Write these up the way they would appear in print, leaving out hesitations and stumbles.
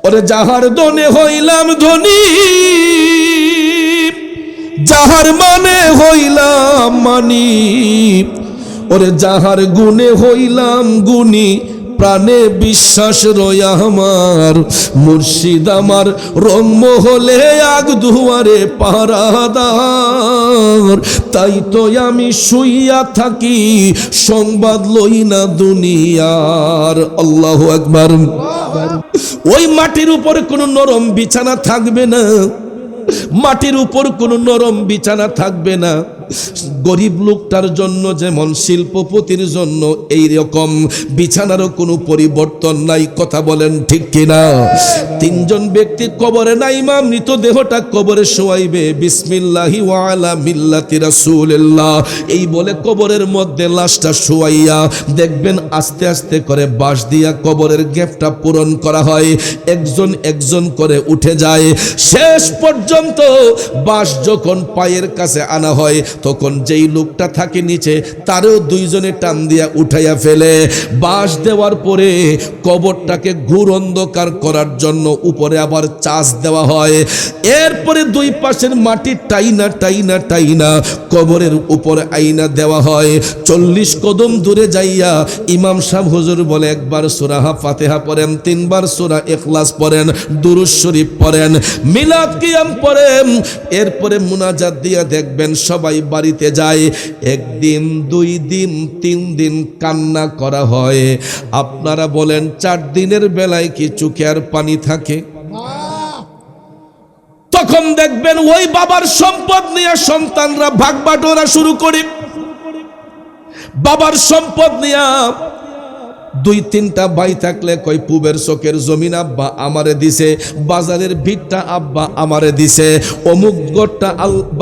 ওরে যাহার দনে হইলাম ধনী, যাহার মানে হইলাম মানি, ওরে যাহার গুণে হইলাম গুণী, প্রাণে বিশ্বাস রয় আমার, মুর্শিদ আমার রংমহলে আগ দুয়ারে পাহারাদার। তাই তো আমি শুইয়া থাকি, সংবাদ লই না দুনিয়ার। আল্লাহু আকবার। ওই মাটির উপর কোনো নরম বিছানা থাকবে না, মাটির উপর কোনো নরম বিছানা থাকবে না। গরিব লোকটার জন্য যেমন শিল্পপতির জন্য এই রকম বিছানারও কোনো পরিবর্তন নাই। কথা বলেন ঠিক কিনা? তিনজন ব্যক্তি কবরে নাইমা মৃতদেহটা কবরে শোয়াইবে, বিসমিল্লাহি ওয়া আলা মিল্লাতি রাসূলিল্লাহ এই বলে কবরের মধ্যে লাশটা শোয়াইয়া দেখবেন আস্তে আস্তে করে বাঁশ দিয়া কবরের গ্যাপটা পূরণ করা হয়। একজন একজন করে উঠে যায়। শেষ পর্যন্ত বাঁশ যখন পায়ের কাছে আনা হয়, তখন যেই লোকটা থাকে নিচে তারও দুইজনে টান দিয়া উঠাইয়া ফেলে। বাঁশ দেওয়ার পরে কবরটাকে ঘুর অন্ধকার করার জন্য উপরে আবার চাষ দেওয়া হয়। এরপরে দুই পাশের মাটি টাইনা টাইনা টাইনা কবরের উপরে আইনা দেওয়া হয়। 40 কদম দূরে যাইয়া ইমাম সাহেব হুজুর বলে একবার সূরা ফাতিহা পড়েন, 3 বার সূরা ইখলাস পড়েন, দুরূদ শরীফ পড়েন, মিলাদ কিয়াম পড়েন। এরপরে মুনাজাত দিয়া দেখবেন সবাই বাড়িতে যায়। একদিন, 2 দিন, 3 দিন কান্না করা হয়। আপনারা বলেন 4 দিনের বেলায় কি চোখে আর পানি থাকে? তখন দেখবেন ওই বাবার সম্পদ নিয়ে সন্তানরা ভাগ বাটোয়ারা শুরু করে। বাবার সম্পদ নিয়ে 2-3টা ভাই থাকলে কই পূবের চকের জমিন আব্বা আমারে দিছে, বাজারের ভিটটা আব্বা আমারে দিছে, অমুক গড়টা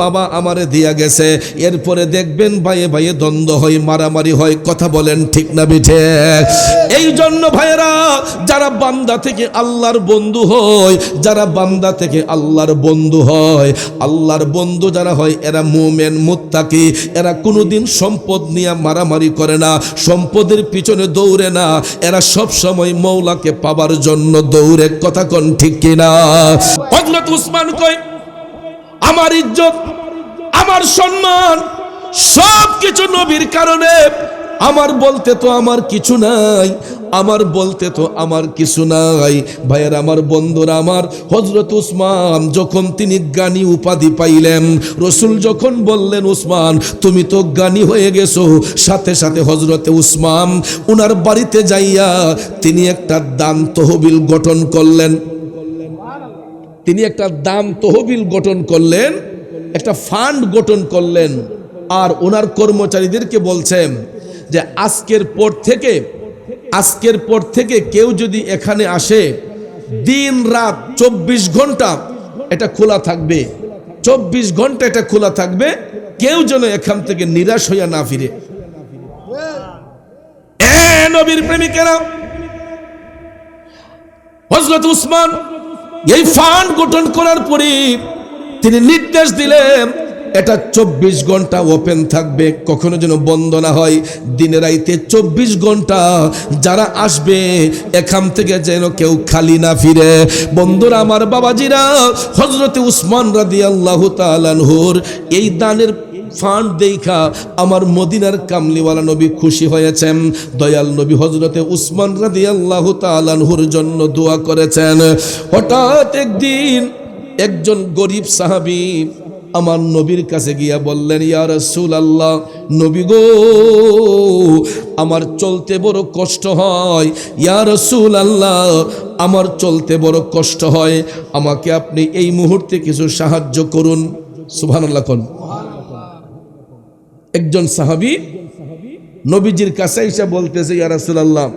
বাবা আমারে দিয়া গেছে। এরপরে দেখবেন ভাইয়ে ভাইয়ে দ্বন্দ্ব হয়, মারামারি হয়। কথা বলেন ঠিক না বিঠে? এই জন্য ভাইয়েরা, যারা বান্দা থেকে আল্লাহর বন্ধু হয়, যারা বান্দা থেকে আল্লাহর বন্ধু হয়, আল্লাহর বন্ধু যারা হয় এরা মুমিন মুত্তাকি। এরা কোনোদিন সম্পদ নিয়ে মারামারি করে না, সম্পদের পিছনে দৌড়ে না, এরা সব সময় মওলাকে পাবার জন্য দৌড়ে। কথা কোন ঠিক কিনা? হযরত উসমান কই আমার ইজ্জত, আমার সম্মান সবকিছু নবীর কারণে। আমার বলতে তো আমার কিছু নাই, আমার বলতে তো আমার কিছু নাই। ভাইয়ের আমার বন্ধুরা আমার, হযরত উসমান যখন তিনি জ্ঞানী উপাধি পাইলেন, রসুল যখন বললেন উসমান তুমি তো জ্ঞানী হয়ে গেছো, সাথে সাথে হযরত উসমান উনার বাড়িতে যাইয়া তিনি একটা দান তহবিল গঠন করলেন। তিনি একটা দান তহবিল গঠন করলেন, একটা ফান্ড গঠন করলেন। আর ওনার কর্মচারীদেরকে বলছেন যে আজকের পর থেকে কেউ যদি এখানে আসে, দিন রাত 24 ঘন্টা এটা খোলা থাকবে, 24 ঘন্টা এটা খোলা থাকবে। কেউ যেন এখান থেকে নিরাশ হইয়া না ফিরে। নবীর প্রেমিকেরা, হযরত উসমান এই ফান্ড গঠন করার পরে তিনি নির্দেশ দিলেন এটা 24 ঘন্টা ওপেন থাকবে, কখনো যেন বন্ধ না হয়। দিনে রাইতে 24 ঘন্টা যারা আসবে এখান থেকে যেন কেউ খালি না ফিরে। বন্ধুরা আমার, বাবাজিরা, হযরতে উসমান রাদিয়াল্লাহু তাআলা আনহুর এই দানের ফান্ড দেখা আমার মদিনার কামলিওয়ালা নবী খুশি হয়েছেন। দয়াল নবী হযরতে উসমান রাদিয়াল্লাহু তাআলা আনহুর জন্য দোয়া করেছেন। হঠাৎ একদিন একজন গরিব সাহাবী আমার নবীর কাছে গিয়া বললেন, ইয়া রাসূলুল্লাহ, নবী গো, আমার চলতে বড় কষ্ট হয়। ইয়া রাসূলুল্লাহ, আমার চলতে বড় কষ্ট হয়, আমাকে আপনি এই মুহূর্তে কিছু সাহায্য করুন। সুবহানাল্লাহ কোন। একজন সাহাবী নবীজির কাছে এসে বলতেছে, ইয়া রাসূলুল্লাহ,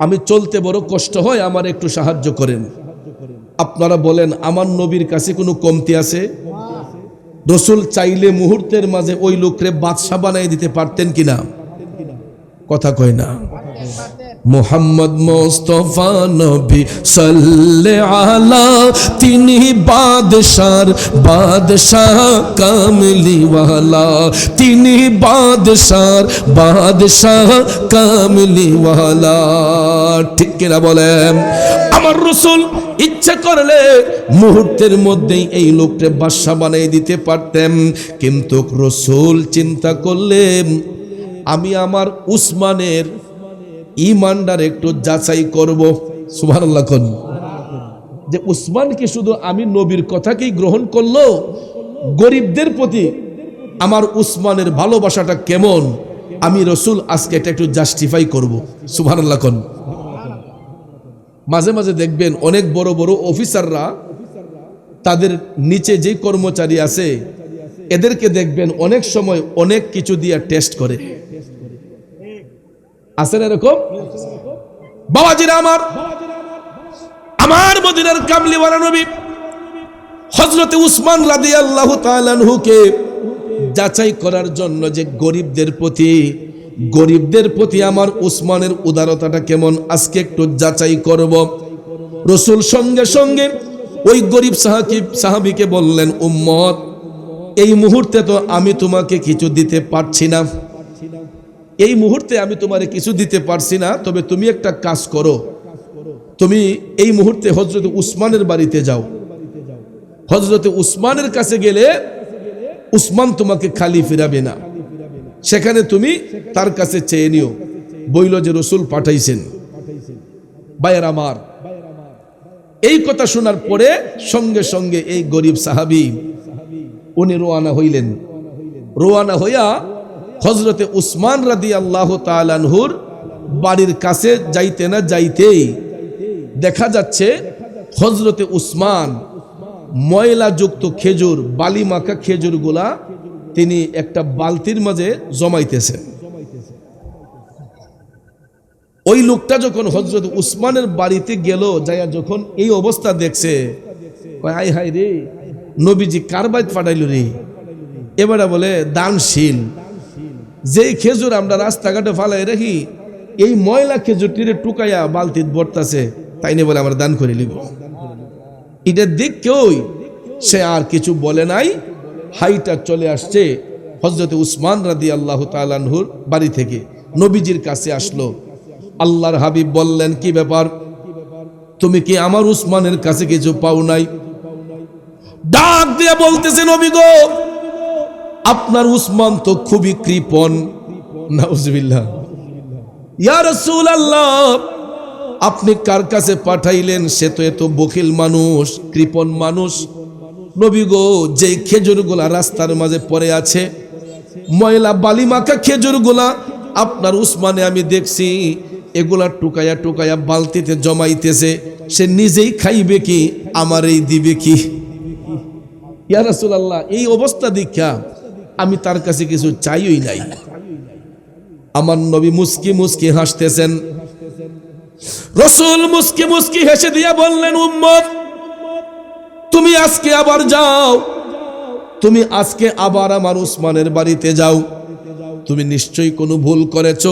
আমি চলতে বড় কষ্ট হয়, আমার একটু সাহায্য করেন। আপনারা বলেন আমার নবীর কাছে কোনো কমতি আছে? রসুল চাইলে মুহূর্তের মাঝে ওই লোকরে বাদশা বানাই দিতে পারতেন কিনা? কথা কয় না। মুহাম্মদ মুস্তাফা নবী সাল্লাল্লাহু আলা, তিনি বাদশাহ কামলিওয়ালা, তিনি বাদশাহ কামলিওয়ালা। ঠিক কিনা বলেন? আমার আমার রাসূল ইচ্ছা করলে মুহূর্তের মধ্যেই এই লোককে বাদশা বানিয়ে দিতে পারতেন, কিন্তু রাসূল চিন্তা করলেন আমি আমার উসমানের ঈমানদার একটু যাচাই করব। সুবহানাল্লাহ কোন যে উসমান কি শুধু আমি নবীর কথাকেই গ্রহণ করলো, গরিবদের প্রতি আমার উসমানের ভালোবাসাটা কেমন, আমি রাসূল আজকে এটা একটু জাস্টিফাই করব। সুবহানাল্লাহ কোন মাঝে মাঝে দেখবেন অনেক বড় বড় অফিসাররা তাদের নিচে যে কর্মচারী আছে এদেরকে দেখবেন অনেক সময় অনেক কিছু দিয়ে টেস্ট করে। আছেন এরকম? বাবাজিরা আমার, আমার মদিনার কামলিওয়ালা নবী হযরতে উসমান রাদিয়াল্লাহু তাআলা আনহুকে যাচাই করার জন্য যে গরিবদের প্রতি আমার উসমানের উদারতাটা কেমন আজকে একটু যাচাই করব। রাসূল সঙ্গে সঙ্গে ওই গরিব সাহাবীকে বললেন, উম্মত এই মুহূর্তে তো আমি তোমাকে কিছু দিতে পারছি না, এই মুহূর্তে আমি তোমারে কিছু দিতে পারছি না, তবে তুমি একটা কাজ করো, তুমি এই মুহূর্তে হযরতে উসমানের বাড়িতে যাও, হযরতে উসমানের কাছে গেলে উসমান তোমাকে খালি ফিরাবে না, সেখানে তুমি তার কাছে চেয়ে নিও, বইল যে রাসূল পাঠাইছেন। ভাইয়ের আমার, এই কথা শোনার পরে সঙ্গে সঙ্গে এই গরিব সাহাবী উনি রওনা হইলেন। রওনা হইয়া হযরতে উসমান রাদিয়াল্লাহু তাআলা আনহুর বাড়ির কাছে যাইতে না যাইতেই দেখা যাচ্ছে হযরতে উসমান ময়লাযুক্ত খেজুর, বালি মাখা খেজুরগুলা তিনি একটা বালতির মাঝে জমাইতেছেন। ওই লোকটা যখন হযরত উসমানের বাড়িতে গেল, যাইয়া যখন এই অবস্থা দেখছে, কয় হায় হায় রে, নবীজি কার বাইত পাঠাইল রে। এবারে বলে দানশীল, যেই খেজুর আমরা রাস্তাঘাটে ফালাই রাখি এই ময়লা খেজুরটিরে টুকাইয়া বালতিত ভরতাছে, তাই নিয়ে বলে আমরা দান করে নিব। এটা দেখেই সে আর কিছু বলে নাই, হাইটা চলে আসছে হযরতে উসমান রাদিয়াল্লাহু তাআলা আনহুর বাড়ি থেকে নবীজির কাছে আসলো। আল্লাহর হাবিব বললেন, কি ব্যাপার, তুমি কি আমার উসমানের কাছে কিছু পাও নাই? ডাক দিয়ে বলতেছে, নবী গো, আপনার উসমান তো খুবই কৃপণ। নাউজুবিল্লাহ। ইয়া রাসূলুল্লাহ, আপনি কার কাছে পাঠাইলেন? সে তো এত বখিল মানুষ, কৃপণ মানুষ। নবী গো, যেই খেজুরগুলা রাস্তার মাঝে পড়ে আছে, ময়লা বালি মাখা খেজুরগুলা আপনার উসমানে আমি দেখছি এগুলা টুকায়া টুকায়া বালতিতে জমাইতেছে, সে নিজেই খাইবে কি আমারই দিবে কি? ইয়া রাসূলুল্লাহ, এই অবস্থা দেখা আমি তার কাছে কিছু চাইই নাই। আমার নবী মুস্কি মুস্কি হাসতেছেন। রাসূল মুস্কি মুস্কি হেসে দিয়া বললেন, উম্মত তুমি আজকে আবার যাও, তুমি আজকে আবার আমার উসমানের বাড়িতে যাও, তুমি নিশ্চয়ই কোনো ভুল করেছো,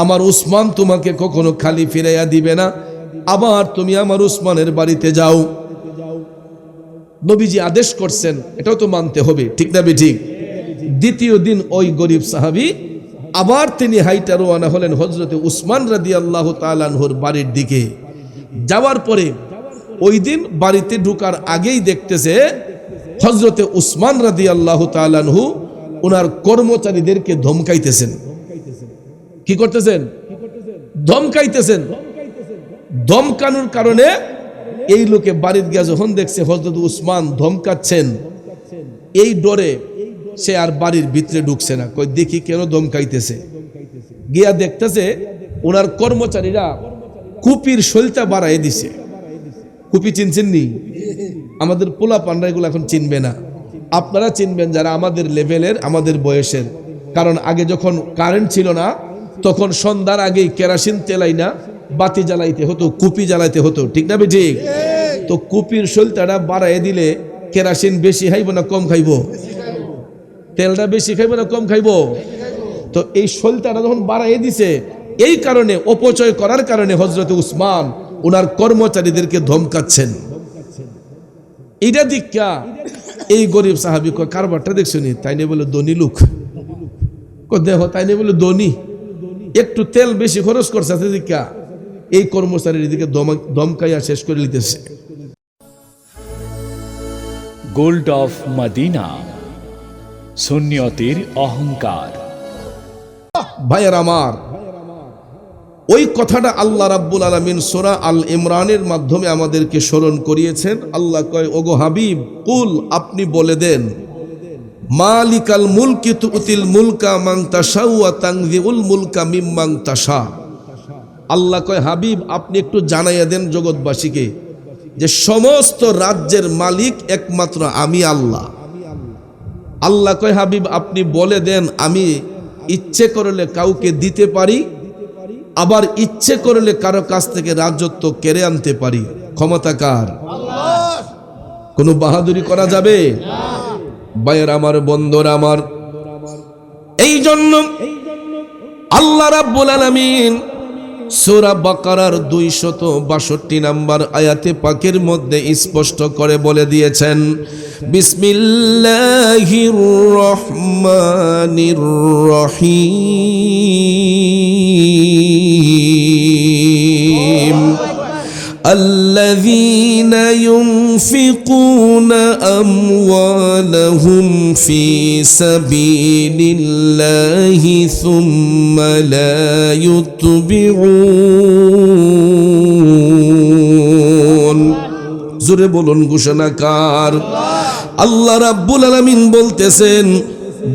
আমার উসমান তোমাকে কখনো খালি ফিরাইয়া দিবে না, আবার তুমি আমার উসমানের বাড়িতে যাও। নবীজি আদেশ করছেন, এটাও তো মানতে হবে, ঠিক না বেঠিক? দ্বিতীয় দিন ওই গরিব সাহাবী আবার তিনি হাইটা রওনা হলেন হযরতে উসমান রাদিয়াল্লাহু তাআলা আনহুর বাড়ির দিকে। যাওয়ার পরে ওই দিন বাড়িতে ঢোকার আগেই দেখতেছে হযরতে উসমান রাদিয়াল্লাহু তাআলা আনহু ওনার কর্মচারীদেরকে ধমকাইতেছেন। কি করতেছেন? ধমকাইতেছেন। ধমকানোর কারণে এই লোকে বাড়িতে গিয়ে যখন দেখছে হযরত উসমান ধমকাচ্ছেন, এই ডরে সে আর বাড়ির ভিতরে ঢুকছে না। কই দেখি কেন ধমকাইতেছে। গিয়া দেখতেছে ওনার কর্মচারীরা কুপির শৈলটা বাড়াই দিছে। কুপি চিনছেন নি? আমাদের পোলা পান্ডা এগুলো এখন চিনবে না, আপনারা চিনবেন যারা আমাদের লেভেলের, আমাদের বয়সের। কারণ আগে যখন কারেন্ট ছিল না, তখন সন্ধ্যার আগেই কেরোসিন তেলাই না বাতি জ্বালাইতে হতো, কুপি জ্বালাইতে হতো, ঠিক না ঠিক? তো কুপির শৈলটাটা বাড়াই দিলে কেরোসিন বেশি খাইব না কম খাইব? তেলটা বেশি খাইব না কম খাইব? তো এই শৈলটাটা যখন বাড়াই দিছে, এই কারণে অপচয় করার কারণে হযরত উসমান ওনার কর্মচারীদেরকে ধমকাচ্ছেন। এইটা দীক্ষা এই গরিব সাহাবী কয়, কারবারটা দেখছো নি? তাই নিয়ে বলে ধনী লোক। দেখো তাই নিয়ে বলে ধনী, একটু তেল বেশি খরচ করছে দীক্ষা। এই কর্মচারীর দিকে দমকাইয়া শেষ করে নিতেছে। গোল্ড অফ মদিনা, সুন্নিয়তের অহংকার। ভাইয়ের আমার, ওই কথাটা আল্লাহ রাব্বুল আলামিন সূরা আল ইমরানের মাধ্যমে আমাদেরকে স্মরণ করিয়েছেন। আল্লাহ কয়, ওগো হাবিব, কুল, আপনি বলে দেন, মালিকাল মুলকি তুতিল মুলকা মান তাশা ওয়া তানজিউল মুলকা মিম্মান তাশা। আল্লাহ কয়, হাবিব, আপনি একটু জানাইয়া দেন জগৎবাসীকে যে সমস্ত রাজ্যের মালিক একমাত্র আমি আল্লাহ। আল্লাহ কয়, হাবিব, আপনি বলে দেন, আমি ইচ্ছে করলে কাউকে দিতে পারি, আবার ইচ্ছে করলে কারো কাছ থেকে রাজত্ব কেড়ে আনতে পারি। ক্ষমতা কার? কোনো বাহাদুরি করা যাবে? ভাইয়ের আমার, বন্ধুরা আমার, এই জন্য আল্লাহ রাব্বুল আলামিন সূরা বাকারার 262 নম্বর আয়াতে পাকের মধ্যে স্পষ্ট করে বলে দিয়েছেন, বিসমিল্লাহির রহমানির রহিম الذين ينفقون أموالهم في سبيل الله ثم لا يتبعون। জোরে বলুন, ঘোষণাকার। আল্লাহ রাব্বুল আলামিন বলতেছেন,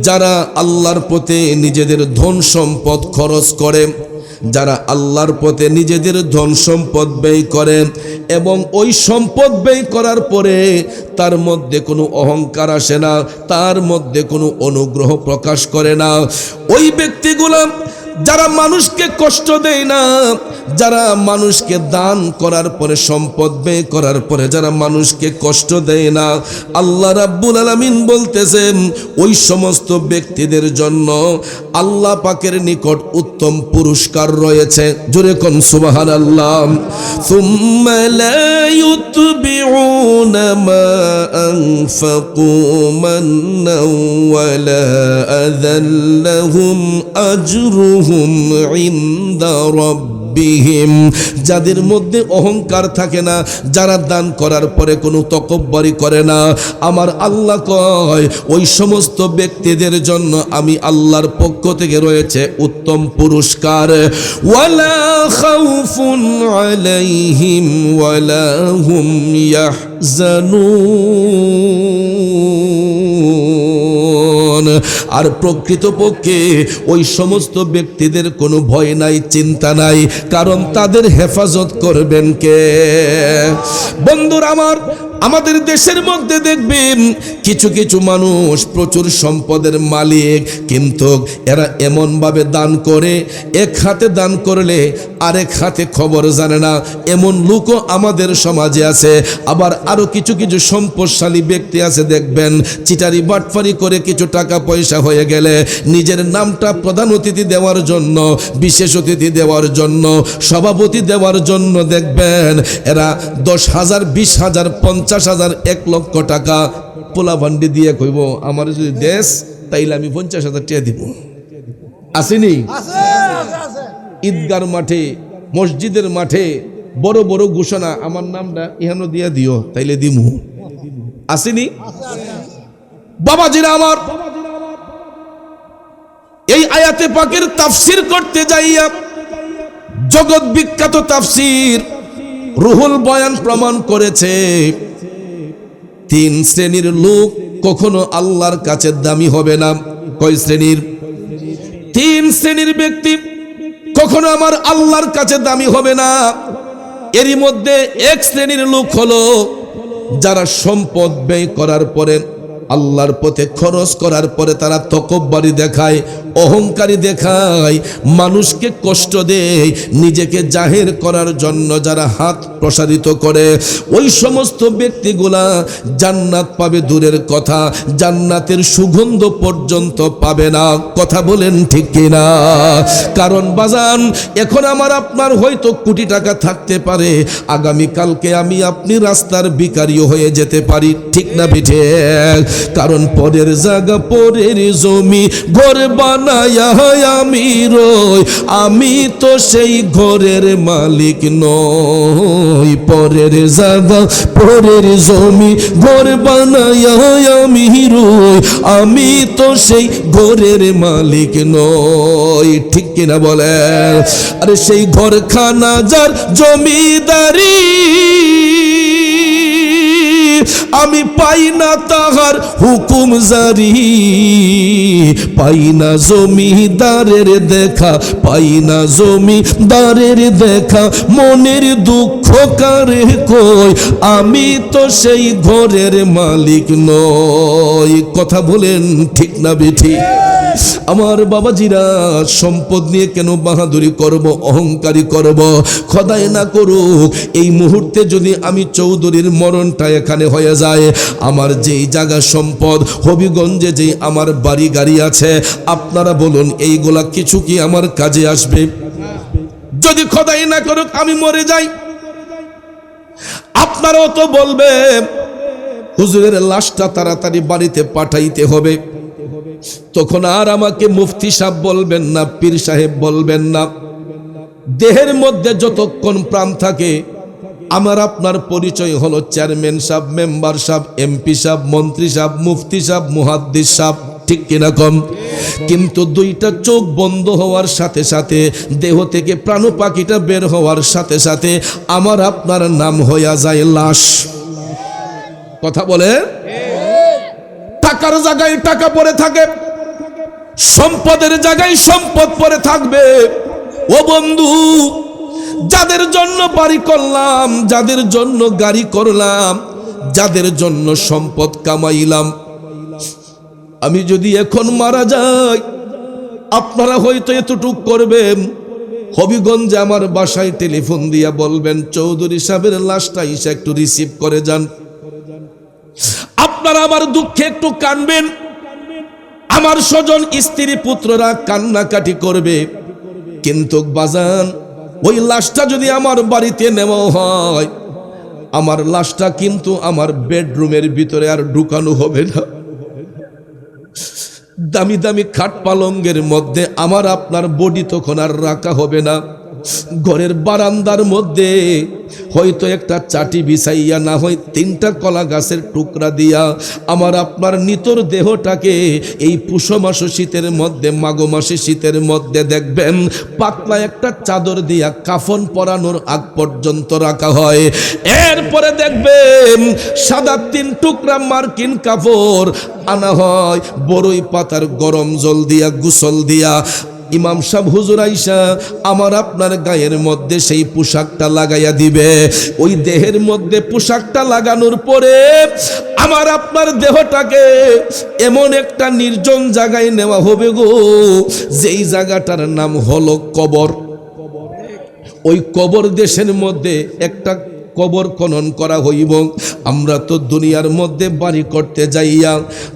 যারা আল্লাহর পথে নিজেদের ধন সম্পদ খরচ করে, যারা আল্লাহর পথে নিজেদের ধন সম্পদ ব্যয় করে এবং ওই সম্পদ ব্যয় করার পরে তার মধ্যে কোনো অহংকার আসে না, তার মধ্যে কোনো অনুগ্রহ প্রকাশ করে না, ওই ব্যক্তিগুলো যারা মানুষকে কষ্ট দেয় না, যারা মানুষকে দান করার পরে, সম্পদ ব্যয় করার পরে যারা মানুষকে কষ্ট দেয় না, আল্লাহ রাব্বুল আলামিন বলতেছেন ওই সমস্ত ব্যক্তিদের জন্য আল্লাহ পাকের নিকট উত্তম পুরস্কার রয়েছে। জোরে কোন সুবহানাল্লাহ। সুম্মা লা ইউতবিউনা মা আনফাকু মান্নাও ওয়া লা আযাল্লাহুম আজরুহুম ইনদা রাব্বিহিম। যাদের মধ্যে অহংকার থাকে না, যারা দান করার পরে কোনো তকব্বরি করে না, আমার আল্লাহ কয় ওই সমস্ত ব্যক্তিদের জন্য আমি আল্লাহর পক্ষ থেকে রয়েছে উত্তম পুরস্কার। ওয়ালা খাউফুন আলাইহিম ওয়ালা হুম ইয়াহজানুন। আর প্রকৃতপক্ষে ওই সমস্ত ব্যক্তিদের কোনো ভয় নাই, চিন্তা নাই, কারণ তাদের হেফাজত করবেন কে? বন্ধুরা আমার, আমাদের দেশের মধ্যে দেখবেন কিছু কিছু মানুষ প্রচুর সম্পদের মালিক, কিন্তু এরা এমনভাবে দান করে, এক হাতে দান করলে আরেক হাতে খবর জানে না, এমন লোকও আমাদের সমাজে আছে। আবার আরো কিছু কিছু সম্পদশালী ব্যক্তি আছে, দেখবেন চিটারি বাটফারি করে কিছু টাকা পয়সা হয়ে গেলে নিজের নামটা প্রধান অতিথি দেওয়ার জন্য, বিশেষ অতিথি দেওয়ার জন্য, সভাপতি দেওয়ার জন্য দেখবেন এরা 10,000, 20,000, 50,000, 1 লক্ষ টাকা পোলা ভান্ডি দিয়ে কইব, আমার যদি দেশ তাইলে আমি 50,000 টাকা দিব। আসেনি? ঈদগার মাঠে, মসজিদের মাঠে বড় বড় ঘোষণা, আমার নামটা ইহানো দিয়া দিও, তাইলে দিমু। আসেনি? বাবাজিরা আমার, এই আয়াতে পাকের তাফসীর করতে যাইয়া জগৎ বিখ্যাত তাফসীর রুহুল বয়ান প্রমাণ করেছে 3 শ্রেণীর লোক কখনো আল্লাহর কাছে দামি হবে না। কয় শ্রেণীর? 3 শ্রেণীর ব্যক্তি কখনো আমার আল্লাহর কাছে দামি হবে না। এরই মধ্যে 1 শ্রেণীর লোক হলো যারা সম্পদ ব্যয় করার পরে, আল্লাহর পথে খরচ করার পরে তারা তকব্বরি দেখায়, অহংকারী দেখায়, মানুষকে কষ্ট দেয়, নিজেকে জাহির করার জন্য যারা হাত প্রসারিত করে, ওই সমস্ত ব্যক্তিগুলা জান্নাত পাবে দূরের কথা, জান্নাতের সুগন্ধ পর্যন্ত পাবে না। কথা বলেন ঠিক কিনা? কারণ বাজান, এখন আমার আপনার হয়তো কোটি টাকা থাকতে পারে, আগামী কালকে আমি আপনি রাস্তার ভিখারিও হয়ে যেতে পারি, ঠিক না বিঠে? কারণ পরের জায়গা পরের জমি ঘর বানায় আমি রই, আমি তো সেই ঘরের মালিক নই। পরের জায়গা পরের জমি ঘর বানায় আমি রই, আমি তো সেই ঘরের মালিক নই। ঠিক কিনা বলেন? আরে সেই ঘরখানা যার জমিদারি, আমি পাই না তাহার হুকুম জারি, পাই না জমিদারের দেখা, পাই না জমিদারের দেখা, মনের দুঃখ কারে কই, আমি তো সেই ঘরের মালিক নই। কথা বলেন ঠিক না বেঠিক? আমার বাবাজিরা, সম্পদ নিয়ে কেন বাহাদুরি করব, অহংকারী করব? খোদাই না করুক এই মুহূর্তে যদি আমি চৌধুরীর মরণটা এখানে হয়ে যায়, আমার যেই জায়গা সম্পদ হবিগঞ্জে যেই আমার বাড়ি গাড়ি আছে, আপনারা বলুন এইগুলা কিছু কি আমার কাজে আসবে? যদি খোদাই না করুক আমি মরে যাই, আপনারাও তো বলবেন হুজুরের লাশটা তাড়াতাড়ি বাড়িতে পাঠাইতে হবে। তখন আর আমাকে মুফতি সাহেব বলবেন না, পীর সাহেব বলবেন না। দেহের মধ্যে যতক্ষণ প্রাণ থাকে আমার আপনার পরিচয় হলো চেয়ারম্যান সাহেব, মেম্বার সাহেব, এমপি সাহেব, মন্ত্রী সাহেব, মুফতি সাহেব, মুহাদ্দিস সাহেব। ঠিক কিনা কম? কিন্তু দুইটা চোখ বন্ধ হওয়ার সাথে সাথে, দেহ থেকে প্রাণ পাখিটা বের হওয়ার সাথে সাথে আমার আপনার নাম হইয়া যায় লাশ। কথা বলে? টাকার জায়গায় টাকা পড়ে থাকে, সম্পদের জায়গায় সম্পদ পড়ে থাকবে। ও বন্ধু, যাদের জন্য বাড়ি করলাম, যাদের জন্য গাড়ি করলাম, যাদের জন্য সম্পদ কামাইলাম, আমি যদি এখন মারা যাই, আপনারা হয়তো এতটুক করবেন, হবিগঞ্জে আমার বাসায় টেলিফোন দিয়া বলবেন চৌধুরী সাহেবের লাশটা এসে একটু রিসিভ করে যান। আপনারা আমার দুঃখে একটু কানবেন, আমার স্বজন স্ত্রী পুত্ররা কান্নাকাটি করবে। কিন্তু বাজান, ওই লাশটা যদি আমার বাড়িতে নেওয়া হয়, আমার লাশটা কিন্তু আমার বেডরুমের ভিতরে আর ঢুকানো হবে না। দামি দামি খাট পালঙ্গের মধ্যে আমার আপনার বডি তখন আর রাখা হবে না। ঘরের বারান্দার মধ্যে হয়তো একটা চাটি বিছাইয়া, না হয় 3টা কলা গাছের টুকরা দিয়া আমার আপনার নিতর দেহটাকে এই পুষ মাস শীতের মধ্যে, মাঘ মাসে শীতের মধ্যে দেখবেন পাতলা একটা চাদর দিয়া কাফন পরানোর আগ পর্যন্ত রাখা হয়। এরপরে দেখবেন সাদা 3 টুকরা মার্কিন কাপড় আনা হয়, বড়ই পাতার গরম জল দিয়া গোসল দিয়া ইমাম সাহেব হুজুর আইসা আমার আপনার গায়ের মধ্যে সেই পোশাকটা লাগাইয়া দিবে। ওই দেহের মধ্যে পোশাকটা লাগানোর পরে আমার আপনার দেহটাকে এমন একটা নির্জন জায়গায় নেওয়া হবে গো, যেই জায়গাটার নাম হলো কবর। ওই কবর দেশের মধ্যে একটা কবর খনন করা হইব। আমরা তো দুনিয়ার মধ্যে বাড়ি করতে যাইয়া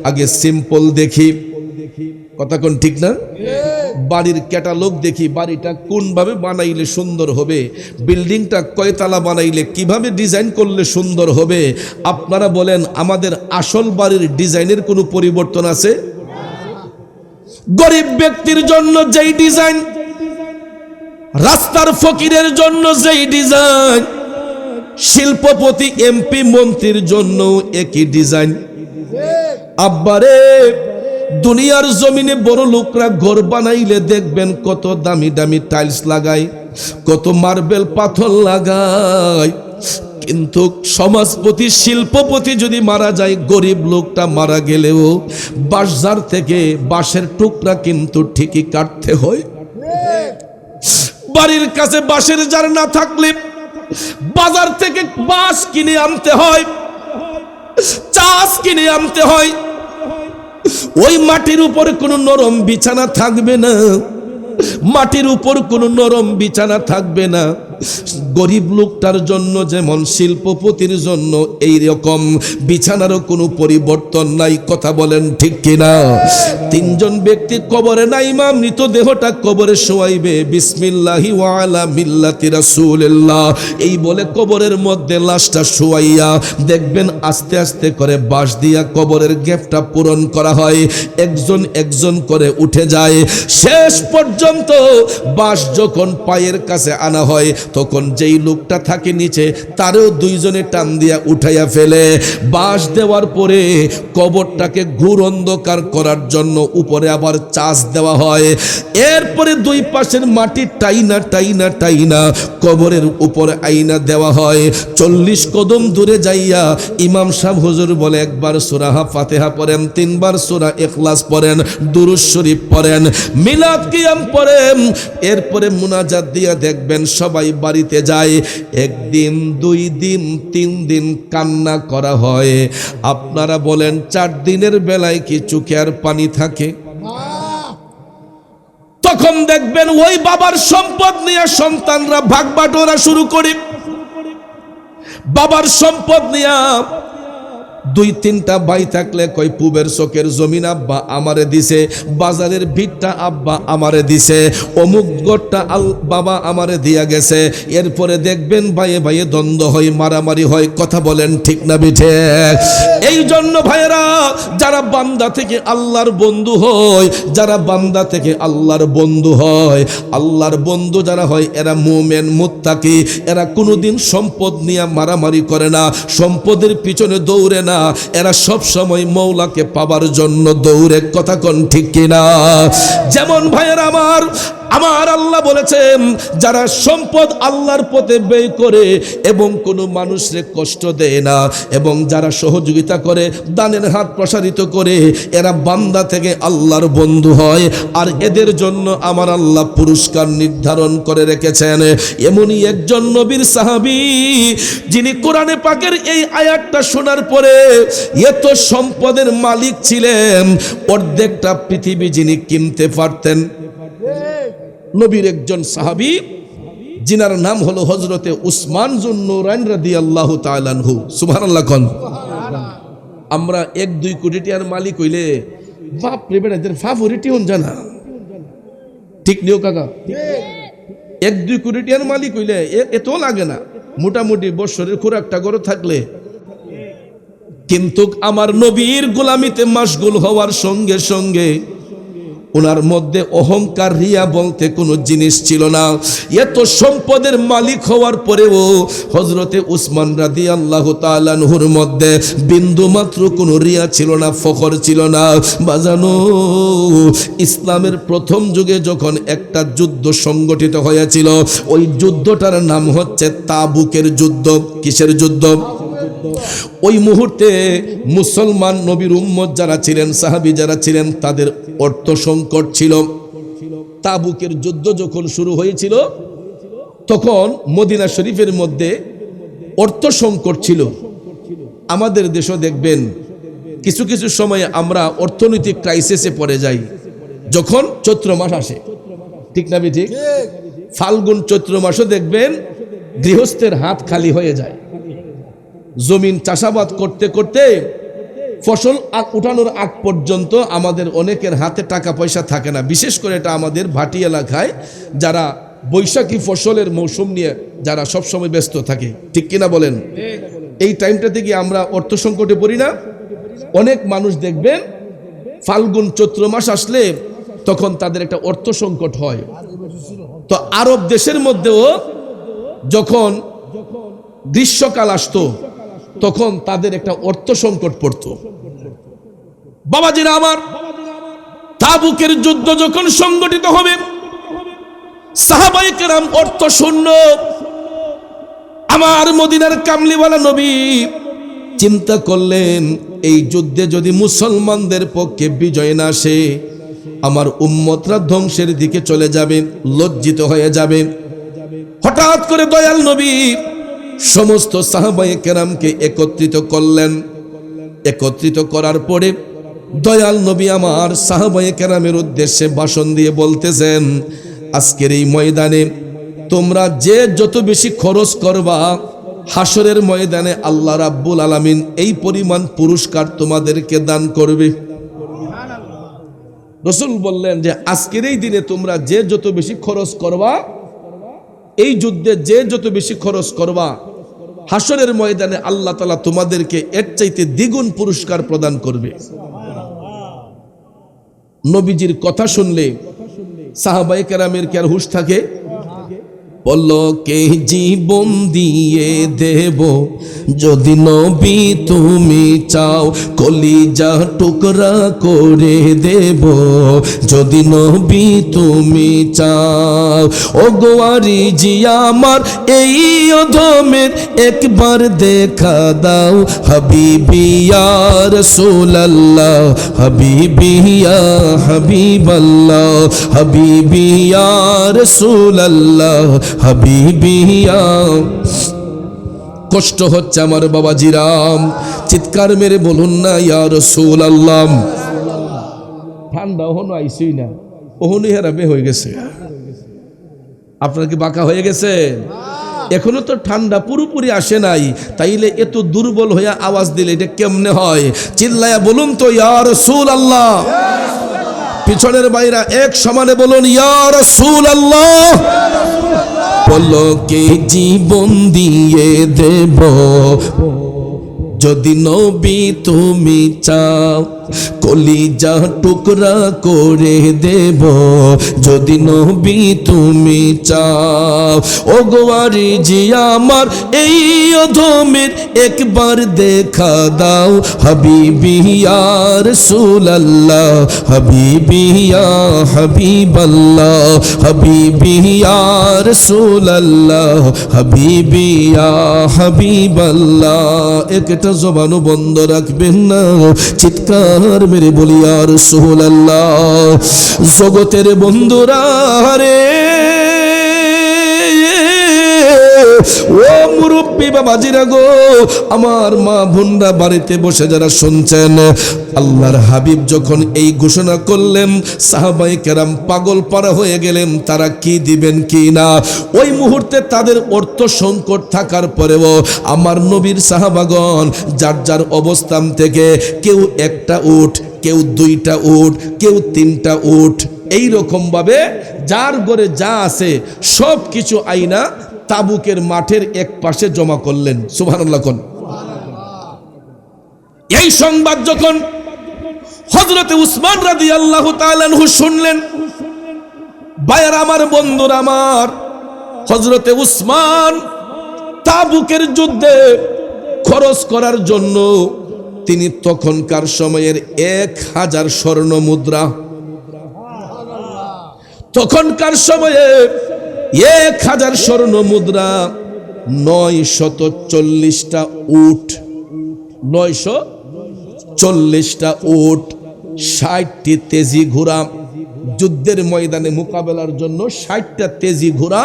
আগে সিম্পল দেখি, কথা কোন ঠিক না? বাড়ির ক্যাটালগ দেখি, বাড়িটা কোন ভাবে বানাইলে সুন্দর হবে, বিল্ডিংটা কয়তলা বানাইলে কিভাবে ডিজাইন করলে সুন্দর হবে। আপনারা বলেন আমাদের আসল বাড়ির ডিজাইনের কোনো পরিবর্তন আছে? গরিব ব্যক্তির জন্য যেই ডিজাইন, রাস্তার ফকিরের জন্য যেই ডিজাইন, শিল্পপতি এমপি মন্ত্রীর জন্য একই ডিজাইন। আব্বারে, দুনিয়ার জমিনে বড় লোকরা ঘর বানাইলে দেখবেন কত দামি দামি টাইলস লাগায়, কত মার্বেল পাথর লাগায়। কিন্তু সমাজপতি শিল্পপতি যদি মারা যায়, গরিব লোকটা মারা গেলেও বাঁশঝাড় থেকে বাঁশের টুকরা কিন্তু ঠিকই কাটতে হয়। বাড়ির কাছে বাঁশের ঝাড় না থাকলে বাজার থেকে বাঁশ কিনে আনতে হয়, চাষ কিনে আনতে হয়। ওই মাটির উপরে কোনো নরম বিছানা থাকবে না, মাটির উপর কোনো নরম বিছানা থাকবে না। গরিব লোকটার জন্য যেমন শিল্পপতির জন্য এই রকম বিছানারও কোনো পরিবর্তন নাই। কথা বলেন ঠিক কিনা? তিনজন ব্যক্তি কবরে নাইমা মৃতদেহটা কবরে শোয়াইবে, বিসমিল্লাহি ওয়া আলা মিল্লাতি রাসূলিল্লাহ এই বলে কবরের মধ্যে লাশটা শোয়াইয়া দেখবেন আস্তে আস্তে করে বাঁশ দিয়া কবরের গ্যাপটা পূরণ করা হয়। একজন একজন করে উঠে যায়। শেষ পর্যন্ত বাঁশ যখন পায়ের কাছে আনা হয় তখন যেই লোকটা থাকে নিচে তারও দুইজনে টান দিয়া উঠাইয়া ফেলে। বাঁশ দেওয়ার পরে কবরটাকে ঘোর অন্ধকার করার জন্য উপরে আবার চাষ দেওয়া হয়। এরপরে দুই পাশের মাটি টাইনা টাইনা টাইনা কবরের উপরে আইনা দেওয়া হয়। 40 কদম দূরে যাইয়া ইমাম সাহেব হুজুর বলে একবার সূরা ফাতিহা পড়েন, 3 বার সূরা ইখলাস পড়েন, দুরূদ শরীফ পড়েন, মিলাদ কিয়াম পড়েন। এরপরে মুনাজাত দিয়া দেখবেন সবাই বাড়িতে যায়। একদিন, 2 দিন, 3 দিন কান্না করা হয়। আপনারা বলেন 4 দিনের বেলায় কি চোখে আর পানি থাকে? তখন দেখবেন ওই বাবার সম্পদ নিয়ে সন্তানরা ভাগ বাটোয়ারা শুরু করে। বাবার সম্পদ নিয়ে 2-3টা ভাই থাকলে কই পুবের চকের জমিন আব্বা আমারে দিছে, বাজারের ভিটটা আব্বা আমারে দিছে, অমুক গড়টা বাবা আমারে দিয়া গেছে। এরপরে দেখবেন ভাইয়ে ভাইয়ে দ্বন্দ্ব হয়, মারামারি হয়। কথা বলেন ঠিক না বিঠে? এই জন্য ভাইয়েরা, যারা বান্দা থেকে আল্লাহর বন্ধু হয়, যারা বান্দা থেকে আল্লাহর বন্ধু হয়, আল্লাহর বন্ধু যারা হয় এরা মুমিন মুত্তাকি। এরা কোনোদিন সম্পদ নিয়ে মারামারি করে না, সম্পদের পিছনে দৌড়ে না, এরা সব সময় মওলাকে পাবার জন্য দৌড়ে। কথা কোন ঠিক কিনা? যেমন ভাইয়েরা আমার আল্লাহ বলেছেন যারা সম্পদ আল্লাহর পথে ব্যয় করে এবং কোনো মানুষকে কষ্ট দেয় না এবং যারা সহযোগিতা করে, দানের হাত প্রসারিত করে, এরা বান্দা থেকে আল্লাহর বন্ধু হয়। আর এদের জন্য আমার আল্লাহ পুরস্কার নির্ধারণ করে রেখেছেন। এমনই একজন নবীর সাহাবী যিনি কোরআনে পাকের এই আয়াতটা শোনার পরে এত সম্পদের মালিক ছিলেন, অর্ধেকটা পৃথিবী যিনি কিনতে পারতেন। নবীর একজন সাহাবী যিনার নাম হলো হযরতে উসমান যুন নূরাইন রাদিয়াল্লাহু তাআলা আনহু। সুবহানাল্লাহ কোন। আমরা 1-2 কোটি টাকার মালিক হইলে বাপ রে বেটা এদের ফেভারিট হন জানা। ঠিক নিও কাকা? 1-2 কোটি টাকার মালিক হইলে এত লাগে না, মোটামুটি বছরের খোরাকটা গড়ে থাকলে। কিন্তু আমার নবীর গোলামিতে মাশগুল হওয়ার সঙ্গে সঙ্গে ওনার মধ্যে অহংকার, রিয়া বলতে কোনো জিনিস ছিল না। এত সম্পদের মালিক হওয়ার পরেও হযরতে উসমান রাদিয়াল্লাহু তাআলা আনহুর মধ্যে বিন্দু মাত্র কোনো রিয়া ছিল না, ফখর ছিল না। বাজানো, ইসলামের প্রথম যুগে যখন একটা যুদ্ধ সংগঠিত হয়েছিল, ওই যুদ্ধটার নাম হচ্ছে তাবুকের যুদ্ধ। কিসের যুদ্ধ? ওই মুহূর্তে মুসলমান নবীর উম্মত যারা ছিলেন, সাহাবী যারা ছিলেন, তাদের অর্থ সংকট ছিল। তাবুকের যুদ্ধ যখন শুরু হয়েছিল তখন মদিনা শরীফের মধ্যে অর্থ সংকট ছিল। আমাদের দেশও দেখবেন কিছু কিছু সময়ে আমরা অর্থনৈতিক ক্রাইসিসে পড়ে যাই যখন চৈত্র মাস আসে। ঠিক না ঠিক? ফাল্গুন চৈত্র মাসও দেখবেন গৃহস্থের হাত খালি হয়ে যায়। জমিন চাষাবাদ করতে করতে ফসল উঠানোর আগ পর্যন্ত আমাদের অনেকের হাতে টাকা পয়সা থাকে না। বিশেষ করে এটা আমাদের ভাটি এলাকায় যারা বৈশাখী ফসলের মৌসুম নিয়ে যারা সবসময় ব্যস্ত থাকে। ঠিক কিনা বলেন? এই টাইমটা থেকে আমরা অর্থ সংকটে পড়ি না। অনেক মানুষ দেখবেন ফাল্গুন চৈত্র মাস আসলে তখন তাদের একটা অর্থ সংকট হয়। তো আরব দেশের মধ্যেও যখন গ্রীষ্মকাল আসতো তখন তাদের একটা অর্থ সংকট পড়তো। বাবাজিরা আমার, তাবুকের যুদ্ধ যখন সংগঠিত হবে, সাহাবায়ে কেরাম অর্থ শূন্য। আমার মদিনার কামলিওয়ালা নবী চিন্তা করলেন এই যুদ্ধে যদি মুসলমানদের পক্ষে বিজয় না আসে, আমার উম্মতরা ধ্বংসের দিকে চলে যাবে, লজ্জিত হয়ে যাবে। হঠাৎ করে দয়াল নবী সমস্ত সাহাবায়ে কেরামকে একত্রিত করলেন। একত্রিত করার পরে দয়াল নবী আমার সাহাবায়ে কেরামের উদ্দেশ্যে ভাষণ দিয়ে বলতেছেন, আজকের এই ময়দানে তোমরা যে যত বেশি খরচ করবা হাসরের ময়দানে আল্লাহ রাব্বুল আলামিন এই পরিমাণ পুরস্কার তোমাদেরকে দান করবে। রাসূল বললেন যে আজকের এই দিনে তোমরা যে যত বেশি খরচ করবা, এই যুদ্ধে যে যত বেশি খরচ করবা, হাসরের ময়দানে আল্লাহ তাআলা তোমাদেরকে এর চাইতে দ্বিগুণ পুরস্কার প্রদান করবে। নবীজির কথা শুনলে সাহাবায়ে কেরামের কি আর হুঁশ থাকে? পলকে জীবন দিয়ে দেব যদি নবী তুমি চাও, কলিজা টুকরা করে দেব যদি নবী তুমি চাও। ও গোয়ারি জি আমার এই অধমের একবার দেখা দাও, হাবিবি ইয়া রাসূলুল্লাহ, হাবিবি ইয়া হাবিবাল্লাহ, হাবিবি ইয়া রাসূলুল্লাহ, হাবিবি ইয়া। কষ্ট হচ্ছে আমার বাবাজিরাম, চিৎকার মেরে বলুন না ইয়া রাসূলুল্লাহ। ঠান্ডা ওহনো আইসই না, ওহনো হেরাবে হয়ে গেছে। আপনার কি বাঁকা হয়ে গেছে? এখনো তো ঠান্ডা পুরোপুরি আসে নাই, তাইলে এত দুর্বল হয়ে আওয়াজ দিলে এটা কেমনে হয়? চিল্লায়া বলুন তো ইয়া রাসূলুল্লাহ। পিছনের বাইরা এক সমানে বলুন ইয়া রাসূলুল্লাহ। পলকে জীবন দিয়ে দেব যদি নবী তুমি চাও, কলিজা টুকরা করে দেব যদি নবী তুমি চাও। ও গোয়ারি জি আমার এই অধমের একবার দেখা দাও, হাবিবি ইয়া রাসূলুল্লাহ, হাবিবি ইয়া হাবিবাল্লাহ, হাবিবি ইয়া রাসূলুল্লাহ, হাবিবি ইয়া হাবিবাল্লাহ। একটা জবানও বন্ধ রাখবেন না, চিৎকার মেরে বলি ইয়া রাসূলুল্লাহ। জগতের বন্ধুরা রে, ও মুরব্বি বাবাজিরা গো, আমার মা বোনরা বাড়িতে বসে যারা শুনছেন, আল্লাহর হাবিব যখন এই ঘোষণা করলেন সাহাবায়ে কেরাম পাগল পারা হয়ে গেলেন, তারা কি দিবেন কি না। ওই মুহূর্তে তাদের অর্থ সংকট থাকার পরেও আমার নবীর সাহাবাগণ যার যার অবস্থান থেকে কেউ একটা উট, কেউ দুইটা উট, কেউ তিনটা উট, এই রকম ভাবে যার ঘরে যা আছে সব কিছু আইনা তাবুকের মাঠের এক পাশে জমা করলেন। সুবহানাল্লাহ কোন। এই সংবাদ যখন হযরতে উসমান রাদিয়াল্লাহু তাআলা আনহু শুনলেন, ভাইয়েরা আমার, বন্ধুরা আমার, হযরতে উসমান তাবুকের যুদ্ধে খরচ করার জন্য তিনি তখনকার সময়ের 1000 স্বর্ণ মুদ্রা, তখনকার সময়ে 1000 স্বর্ণ মুদ্রা, 940টা উট, 940টা উট, 60টি তেজি ঘোড়া, যুদ্ধের ময়দানে মোকাবেলার জন্য 60টা তেজি ঘোড়া,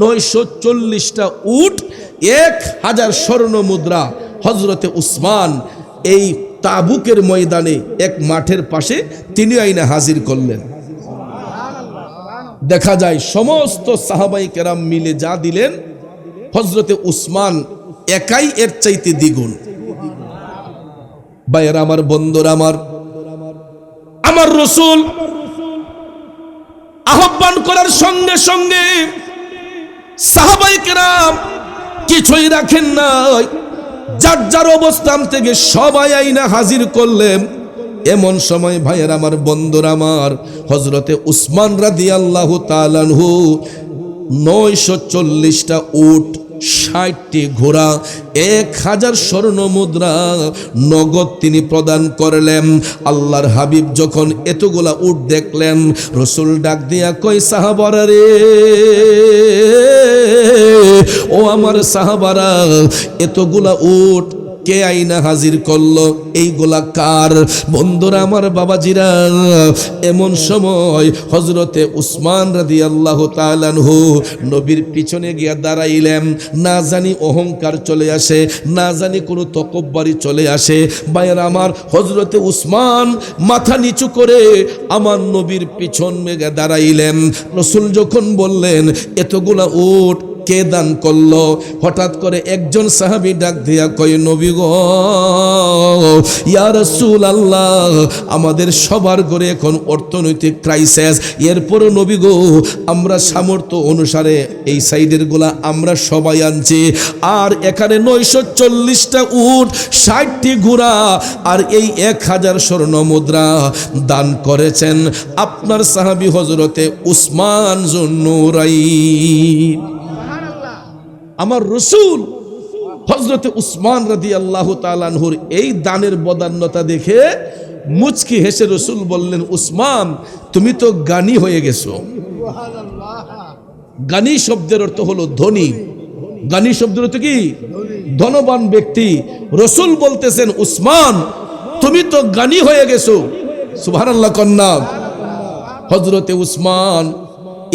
940টা উট, 1000 স্বর্ণ মুদ্রা হযরতে উসমান এই তাবুকের ময়দানে এক মাঠের পাশে তিনি আইনা হাজির করলেন। দেখা যায় সমস্ত সাহাবায়ে কেরাম মিলে যা দিলেন, হযরতে উসমান একাই এর চাইতে দ্বিগুণ। ভাইয়েরা আমার, বন্ধুরা আমার, আমার রাসূল আহ্বান করার সঙ্গে সঙ্গে সাহাবায়ে কেরাম কিছুই রাখেন নাই, যার যার অবস্থান থেকে সবাই আইনা হাজির করলেন। এমন সময় ভাইয়েরা আমার, বন্ধুরা আমার, হযরতে উসমান রাদিয়াল্লাহু তাআলা আনহু 940টা উট, 60টি ঘোড়া, 1000 স্বর্ণ মুদ্রা নগদ তিনি প্রদান করলেন। আল্লাহর হাবিব যখন এতগুলা উট দেখলেন, রাসূল ডাক দিয়া কই, সাহাবারা রে, ও আমার সাহাবারা, এতগুলা উট কে আইনা হাজির করলো, এইগুলা কার? বন্ধুরা আমার, বাবাজিরা, এমন সময় হযরতে উসমান রাদিয়াল্লাহু তাআলা আনহু নবীর পিছনে গিয়া দাঁড়াইলেন। না জানি অহংকার চলে আসে, না জানি কোনো তকব্বরি চলে আসে। ভাইয়েরা আমার, হযরতে উসমান মাথা নিচু করে আমার নবীর পিছন মেঘে দাঁড়াইলেন। রাসূল যখন বললেন এতগুলা উট কে দান করলো, হঠাৎ করে একজন সাহাবী ডাক দিয়া কয়, নবী গো, ইয়া রাসূলুল্লাহ, আমাদের সবার ঘরে এখন অর্থনৈতিক ক্রাইসিস, এরপরও নবী গো, আমরা সামর্থ্য অনুসারে এই সাইডের গুলা আমরা সবাই আনছি, আর এখানে 940টা উট, 60টি ঘোড়া আর এই 1000 স্বর্ণ মুদ্রা দান করেছেন আপনার সাহাবী হযরতে উসমান যুন্নুরাইন। আমার রাসূল হযরতে উসমান রাদিয়াল্লাহু তাআলা আনহুর এই দানের বদান্যতা দেখে মুচকি হেসে রাসূল বললেন, উসমান, তুমি তো জ্ঞানী হয়ে গেছো। জ্ঞানী শব্দের অর্থ হলো ধনী। জ্ঞানী শব্দের অর্থ কি? ধনবান ব্যক্তি। রাসূল বলতেছেন, উসমান, তুমি তো জ্ঞানী হয়ে গেছো। সুবহানাল্লাহ কন্যা। হযরতে উসমান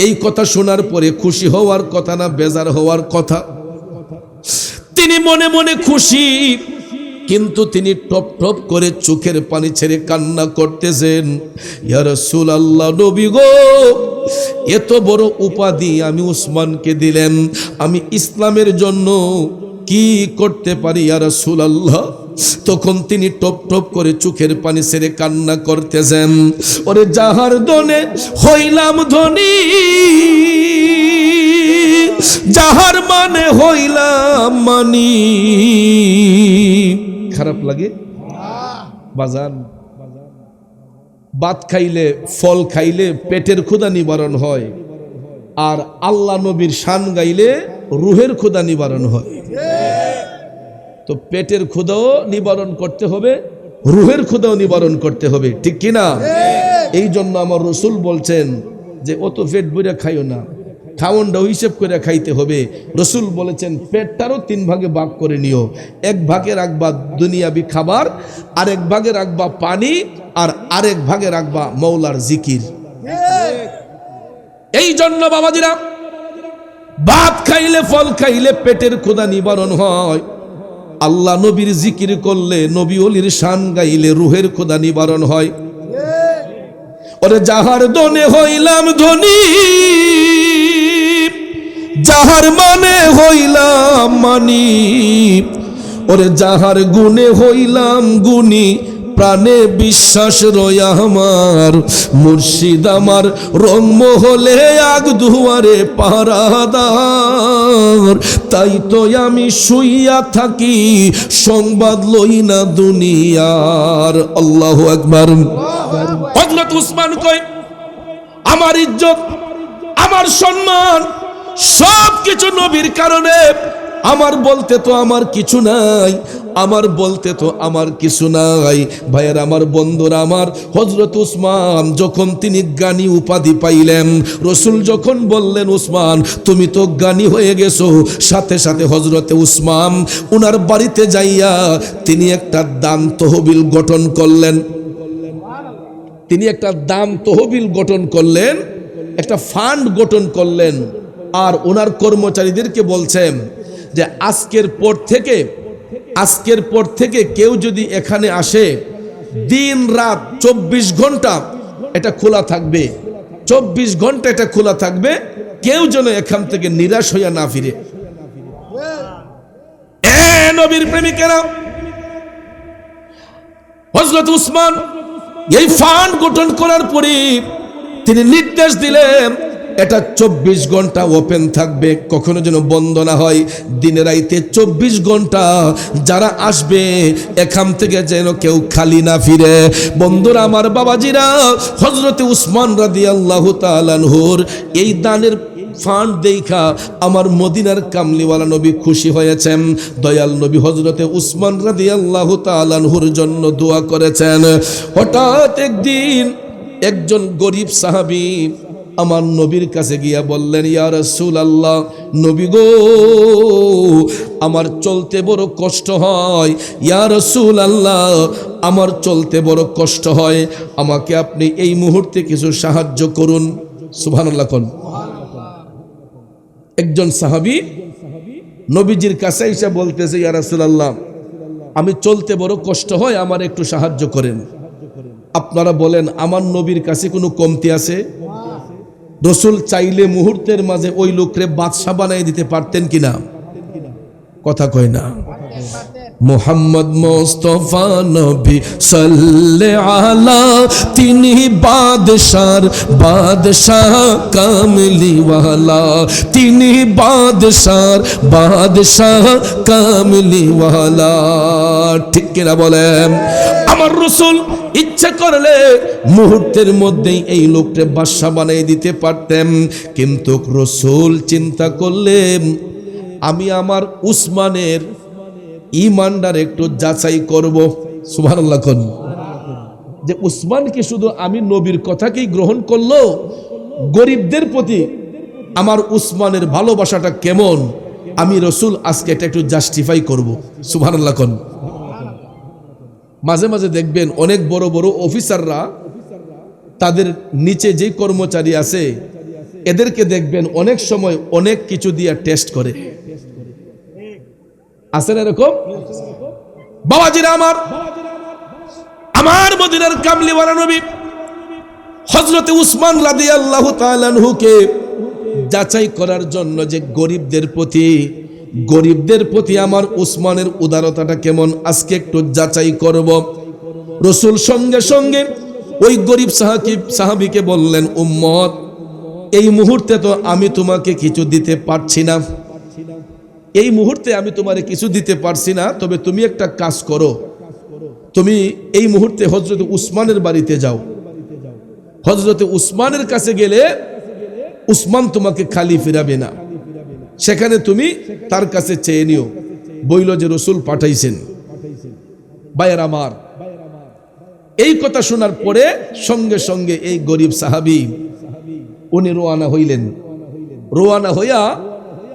এই কথা শোনার পরে খুশি হওয়ার কথা না বেজার হওয়ার কথা? তিনি মনে মনে খুশি, কিন্তু তিনি টপ টপ করে চোখের পানি ছেড়ে কান্না করতেছেন। ইয়া রাসূলুল্লাহ, নবী গো, এত বড় উপাধি আমি উসমানকে দিলেন, আমি ইসলামের জন্য কি করতে পারি ইয়া রাসূলুল্লাহ? তখন তিনি টপ টপ করে চোখের পানি ছেড়ে কান্না করতেছেন। ওরে যাহার দনে হইলাম ধনী, যাহার মানে হইলাম মানি। খারাপ লাগে বাজান? ভাত খাইলে, ফল খাইলে পেটের ক্ষুধা নিবারণ হয়, আর আল্লাহ নবীর শান গাইলে রুহের ক্ষুধা নিবারণ হয়। তো পেটের ক্ষুধাও নিবারণ করতে হবে, রুহের ক্ষুধাও নিবারণ করতে হবে, ঠিক কিনা? এই জন্য আমার রাসূল বলছেন যে অত পেট ভরে খাইও না, খাওয়ানটাও হিসেব করে খাইতে হবে। রাসূল বলেছেন পেটটারও 3 ভাগে ভাগ করে নিও। 1 ভাগে রাখবা দুনিয়াবি খাবার, আরেক ভাগে রাখবা পানি, আর আরেক ভাগে রাখবা মৌলার জিকির। এই জন্য বাবাজিরা, ভাত খাইলে, ফল খাইলে পেটের ক্ষুধা নিবারণ হয়, আল্লাহ নবীর জিকির করলে, নবী ওলির শান গাইলে রুহের ক্ষুধা নিবারণ হয়। ওরে যাহার দনে হইলাম ধনী, যাহার মানে হইলাম মানি। ওরে যাহার গুণে হইলাম গুণী, প্রাণে বিশ্বাস রয়া আমার, মুর্শিদ আমার রংমহলে আগ দুয়ারে পাহারাদার। তাই তো আমি শুইয়া থাকি, সংবাদ লই না দুনিয়ার। আল্লাহু আকবার। হযরত উসমান কয়, আমার ইজ্জত, আমার সম্মান সব কিছু নবীর কারণে। আমার বলতে তো আমার কিছু নাই, আমার বলতে তো আমার কিছু নাই। ভাইয়ের আমার, বন্ধুরা আমার, হযরত উসমান যখন তিনি জ্ঞানী উপাধি পাইলেন, রাসূল যখন বললেন উসমান তুমি তো জ্ঞানী হয়ে গেছো, সাথে সাথে হযরতে উসমান উনার বাড়িতে যাইয়া তিনি একটা দান তহবিল গঠন করলেন। তিনি একটা দান তহবিল গঠন করলেন, একটা ফান্ড গঠন করলেন, আর ওনার কর্মচারীদেরকে বলছেন যে আজকের পর থেকে কেউ যদি এখানে আসে, দিন রাত 24 ঘন্টা এটা খোলা থাকবে, 24 ঘন্টা এটা খোলা থাকবে, কেউ যেন এখান থেকে নিরাশ হইয়া না ফিরে। নবীর প্রেমিকেরা, হযরত উসমান এই ফান্ড গঠন করার পরে তিনি নির্দেশ দিলেন এটা 24 ঘন্টা ওপেন থাকবে, কখনো যেন বন্ধ না হয়। দিনে রাইতে 24 ঘন্টা যারা আসবে এখান থেকে যেন কেউ খালি না ফিরে। বন্ধুরা আমার, বাবাজিরা, হযরতে উসমান রাদিয়াল্লাহু তাআলা আনহুর এই দানের ফান্ড দেখা আমার মদিনার কামলিওয়ালা নবী খুশি হয়েছেন। দয়াল নবী হযরতে উসমান রাদিয়াল্লাহু তাআলা আনহুর জন্য দোয়া করেছেন। হঠাৎ একদিন একজন গরিব সাহাবী আমার নবীর কাছে গিয়া বললেন, ইয়া রাসূলুল্লাহ, নবী গো, আমার চলতে বড় কষ্ট হয়। ইয়া রাসূলুল্লাহ, আমার চলতে বড় কষ্ট হয়, আমাকে আপনি এই মুহূর্তে কিছু সাহায্য করুন। সুবহানাল্লাহ কোন। একজন সাহাবী নবীজির কাছে এসে বলতেছে, ইয়া রাসূলুল্লাহ, আমি চলতে বড় কষ্ট হয়, আমার একটু সাহায্য করেন। আপনারা বলেন, আমার নবীর কাছে কোনো কমতি আছে? রাসূল চাইলে মুহূর্তের মাঝে ওই লোকরে বাদশা বানাই দিতে পারতেন কিনা? কথা কয় না। মুহাম্মদ মুস্তাফা নবী সাল্লাল্লাহু আলা, তিনি বাদশার বাদশাহ কামলিওয়ালা, তিনি বাদশার বাদশাহ কামলিওয়ালা। ঠিক কিনা বলেন? আমার রাসূল ইচ্ছা করলে মুহূর্তের মধ্যেই এই লোককে বাদশা বানাই দিতে পারতেন, কিন্তু রাসূল চিন্তা করলেন, আমি আমার উসমানের ঈমানদার একটু যাচাই করব। সুবহানাল্লাহ কোন। যে উসমান কি শুধু আমি নবীর কথাকেই গ্রহণ করলো, গরিবদের প্রতি আমার উসমানের ভালোবাসাটা কেমন, আমি রাসূল আজকে এটা একটু জাস্টিফাই করব। সুবহানাল্লাহ কোন। মাঝে মাঝে দেখবেন অনেক বড় বড় অফিসাররা তাদের নিচে যে কর্মচারী আছে এদেরকে দেখবেন অনেক সময় অনেক কিছু দিয়ে টেস্ট করে। আছে না এরকম? বাবাজিরা আমার, আমার মদিনার কামলিওয়ালা নবী হযরতে উসমান রাদিয়াল্লাহু তাআলা আনহুকে যাচাই করার জন্য যে গরিবদের প্রতি আমার উসমানের উদারতাটা কেমন আজকে একটু যাচাই করব। রাসূল সঙ্গে সঙ্গে ওই গরিব সাহাবীকে বললেন, উম্মত, এই মুহূর্তে তো আমি তোমাকে কিছু দিতে পারছি না, এই মুহূর্তে আমি তোমারে কিছু দিতে পারছি না, তবে তুমি একটা কাজ করো, তুমি এই মুহূর্তে হযরত উসমানের বাড়িতে যাও। হযরত উসমানের কাছে গেলে উসমান তোমাকে খালি ফিরাবে না, সেখানে তুমি তার কাছে চেয়ে নিও, বইল যে রাসূল পাঠাইছেন। ভাইয়ের আমার, এই কথা শোনার পরে সঙ্গে সঙ্গে এই গরিব সাহাবী উনি রওনা হইলেন। রওনা হইয়া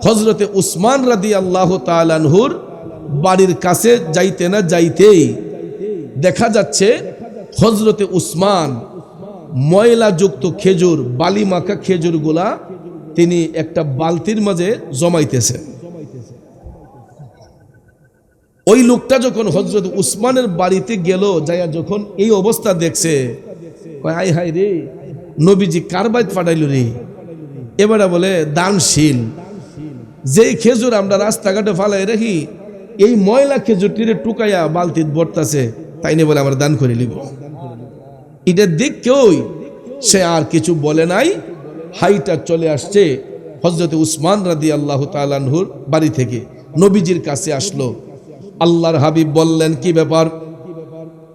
হযরতে উসমান রাদিয়াল্লাহু তাআলা আনহুর বাড়ির কাছে যাইতে না যাইতেই দেখা যাচ্ছে হযরতে উসমান ময়লাযুক্ত খেজুর, বালি মাখা খেজুরগুলা তিনি একটা বালতির মাঝে জমাইতেছেন। ওই লোকটা যখন হযরত উসমানের বাড়িতে গেল, যাইয়া যখন এই অবস্থা দেখছে, কয় হায় হায় রে, নবীজি কার বাইত পাঠাইল রে? এবারে বলে দানশীল, যেই খেজুর আমরা রাস্তাঘাটে ফালাই রাখি, এই ময়লা খেজুরটিরে টুকাইয়া বালতিত ভরতাছে, তাই নিয়ে বলে আমরা দান করে নিব। এটা দেখেই সে আর কিছু বলে নাই, হাইটা চলে আসছে হযরত উসমান রাদিয়াল্লাহু তাআলা আনহুর বাড়ি থেকে নবীজির কাছে আসলো। আল্লাহর হাবিব বললেন, কি ব্যাপার,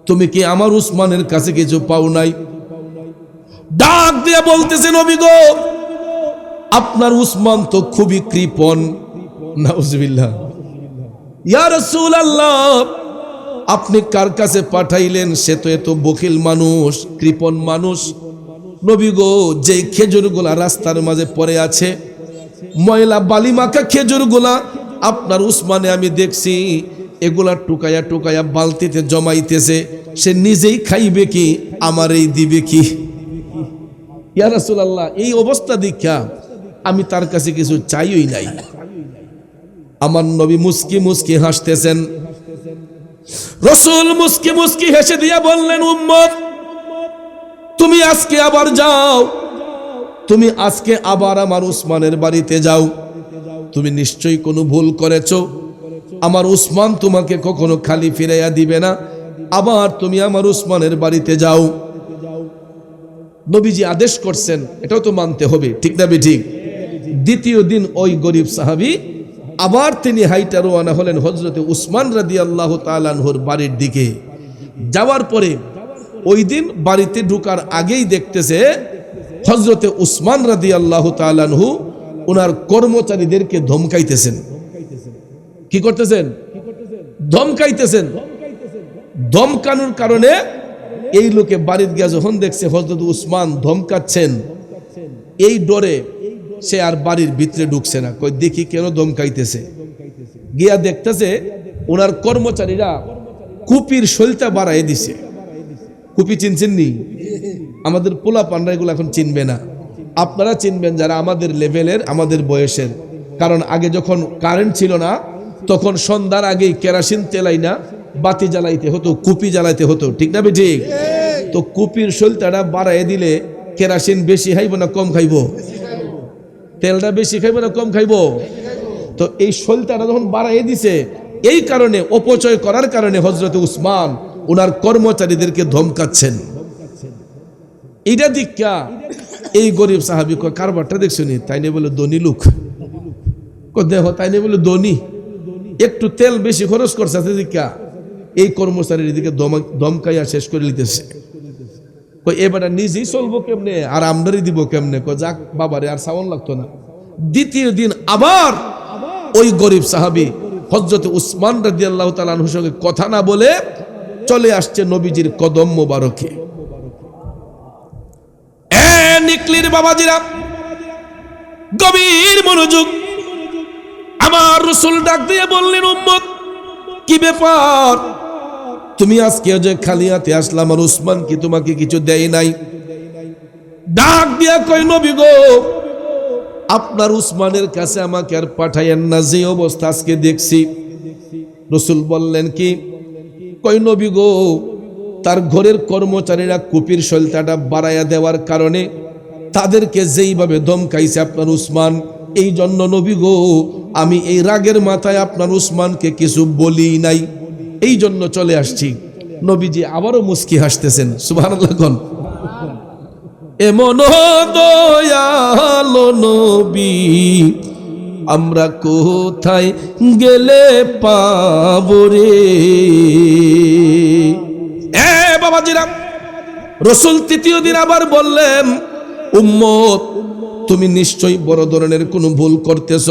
তুমি কি আমার উসমানের কাছে কিছু পাও নাই? ডাক দিয়ে বলতেছে, নবী গো, আপনার উসমান তো খুবই কৃপণ। নাউজুবিল্লাহ। ইয়া রাসূলুল্লাহ, আপনি কার কাছে পাঠাইলেন? সে তো এত বখিল মানুষ, কৃপণ মানুষ। নবী গো, যে খেজুরগুলা রাস্তার মাঝে পড়ে আছে, ময়লা বালি মাখা খেজুরগুলা আপনার উসমানে আমি দেখছি, এগুলা টুকায়া টুকায়া বালতিতে জমাইতেছে, সে নিজেই খাইবে কি আমারই দিবে কি? ইয়া রাসূলুল্লাহ, এই অবস্থা দেখা আমি তার কাছে কিছু চাইই নাই। আমার নবী মুস্কি মুস্কি হাসতেছেন। রাসূল মুস্কি মুস্কি হেসে দিয়া বললেন, উম্মত, তুমি আজকে আবার যাও, তুমি আজকে আবার আমার উসমানের বাড়িতে যাও, তুমি নিশ্চয়ই কোনো ভুল করেছো, আমার উসমান তোমাকে কখনো খালি ফিরাইয়া দিবে না, আবার তুমি আমার উসমানের বাড়িতে যাও। নবীজি আদেশ করছেন, এটাও তো মানতে হবে, ঠিক না ঠিক? দ্বিতীয় দিন ওই গরিব সাহাবী আবার তিনি হাইটা রওনা হলেন হযরতে উসমান রাদিয়াল্লাহু তাআলা আনহুর বাড়ির দিকে। যাওয়ার পরে ওই দিন বাড়িতে ঢোকার আগেই দেখতেছে হযরতে উসমান রাদিয়াল্লাহু তাআলা আনহু ওনার কর্মচারীদেরকে ধমকাইতেছেন। কি করতেছেন? ধমকাইতেছেন। ধমকানোর কারণে এই লোকে বাড়িতে গিয়ে যখন দেখছে হযরত উসমান ধমকাচ্ছেন, এই ডরে সে আর বাড়ির ভিতরে ঢুকছে না, কই দেখি কেন দমকাইতেছে। গিয়া দেখতেছে ওনার কর্মচারীরা কুপির শৈলটা বাড়াই দিছে। কুপি চিনছেন নি? আমাদের পোলা পান্ডা এগুলো এখন চিনবে না, আপনারা চিনবেন যারা আমাদের লেভেলের, আমাদের বয়সের। কারণ আগে যখন কারেন্ট ছিল না তখন সন্ধ্যার আগেই কেরাসিন তেলাই না বাতি জ্বালাইতে হতো, কুপি জ্বালাইতে হতো, ঠিক না ঠিক? তো কুপির শৈলটাটা বাড়াই দিলে কেরাসিন বেশি খাইব না কম খাইব? তেলটা বেশি খাইব না কম খাইব? তো এই শৈলটাটা যখন বাড়াই দিছে, এই কারণে অপচয় করার কারণে হযরত উসমান ওনার কর্মচারীদেরকে ধমকাচ্ছেন। এইটা দীক্ষা এই গরিব সাহাবী কয় কারবারটা দেখছো নি? তাই নিয়ে বলে ধনী লোক। দেহ তাই নিয়ে বলে ধনী, একটু তেল বেশি খরচ করছে দীক্ষা এই কর্মচারীর দিকে ধমকাইয়া শেষ করে নিতেছে। এবার নিজেই চলবো কেমনে আর আমদানি দিব কেমনে? যাক বাবারে আর সাউন্ড লাগতো না। দ্বিতীয় দিন আবার ওই গরিব সাহাবী হযরত উসমান রাদিয়াল্লাহু তাআলা আনহুর সঙ্গে কথা না বলে চলে আসছে নবীজির কদম মোবারকে। নিকলির বাবাজিরা গভীর মনোযোগ। আমার রাসূল ডাক দিয়ে বললেন, উম্মত কি ব্যাপার? তুমি আজকে যে খালি হাতে আসলাম আর উসমান কি তোমাকে কিছু দেয় নাই? ডাক দিয়া কই, নবী গো, আপনার উসমানের কাছে আমাকে আর পাঠাইয়েন না, যে অবস্থা আজকে দেখছি। রাসূল বললেন কি? কই নবী গো, তার ঘরের কর্মচারীরা কুপির শৈলটাটা বাড়াইয়া দেওয়ার কারণে তাদেরকে যেইভাবে ধমকাইছে আপনার উসমান, এই জন্য নবী গো আমি এই রাগের মাথায় আপনার উসমানকে কিছু বলি নাই, এই জন্য চলে আসছি। নবীজি আবারও মুস্কি হাসতেছেন, সুবহানাল্লাহ। এমন দয়ালো নবী আমরা কোথায় গেলে পাবো রে? বাবাজিরা, রাসূল তৃতীয় দিন আবার বললেন, উম্মত তুমি নিশ্চয়ই বড় ধরনের কোনো ভুল করতেছ,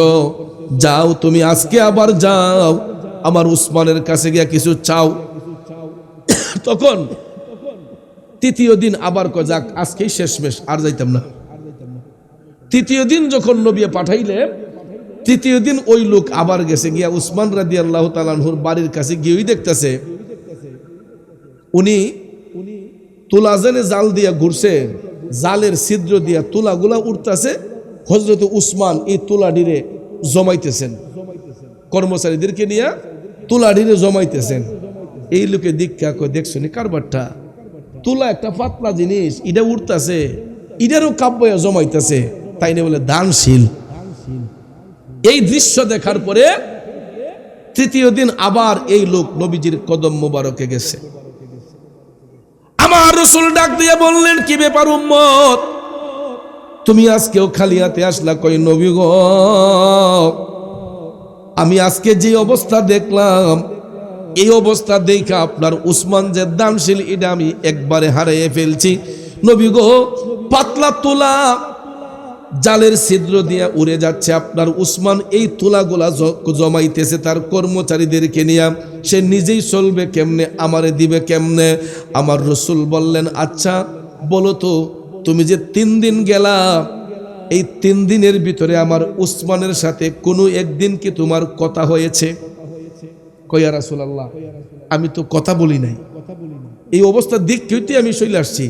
যাও তুমি আজকে আবার যাও আমার উসমানের কাছে গিয়া কিছু চাও। তখন তৃতীয় দিন আবার যাক আজকেই শেষমেশ, আর যাইতাম না। তৃতীয় দিন যখন নবী পাঠাইলে, তৃতীয় দিন ওই লোক আবার গেছে গিয়া উসমান রাদিয়াল্লাহু তাআলা আনহুর বাড়ির কাছে গিয়েই দেখতেছে উনি তুলা জেনে জাল দিয়া ঘুরছে, জালের ছিদ্র দিয়া তুলাগুলা উঠতেছে। হযরত উসমান এই তুলাডিরে জমাইতেছেন, কর্মচারীদেরকে নিয়ে তুলাডিরে জমাইতেছেন। এই লোকে দীক্ষা কই, দেখছো নি কারবারটা? তুলা একটা পাতলা জিনিস, এটা উঠতেছে, ইটারও কাব্য জমাইতেছে, তাই না বলে দানশীল। এই দৃশ্য দেখার পরে তৃতীয় দিন আবার এই লোক নবীজির কদম মোবারকে গেছে। আমার রাসূল ডাক দিয়ে বললেন, কি ব্যাপার উম্মত, তুমি আজকেও খালি হাতে আসলা? কই নবী গো, আমি আজকে যে অবস্থা দেখলাম, এই অবস্থা দেখা আপনার উসমান যে দানশীল এটা আমি একবারে হারিয়ে ফেলছি। নবী গো, পাতলা তুলা জালের ছিদ্র দিয়ে উড়ে যাচ্ছে, আপনার উসমান এই তুলাগুলা জমাইতেছে তার কর্মচারীদেরকে নিয়ে, সে নিজেই চলবে কেমনে, আমারে দিবে কেমনে? আমার রাসূল বললেন, আচ্ছা বলো তো, তুমি যে 3 দিন গেলা, এই 3 দিনের ভিতরে আমার উসমানের সাথে কোনো একদিন কি তোমার কথা হয়েছে? কই ইয়া রাসূলুল্লাহ, আমি তো কথা বলি নাই, এই অবস্থা দেখতে আমি চলে আসছি,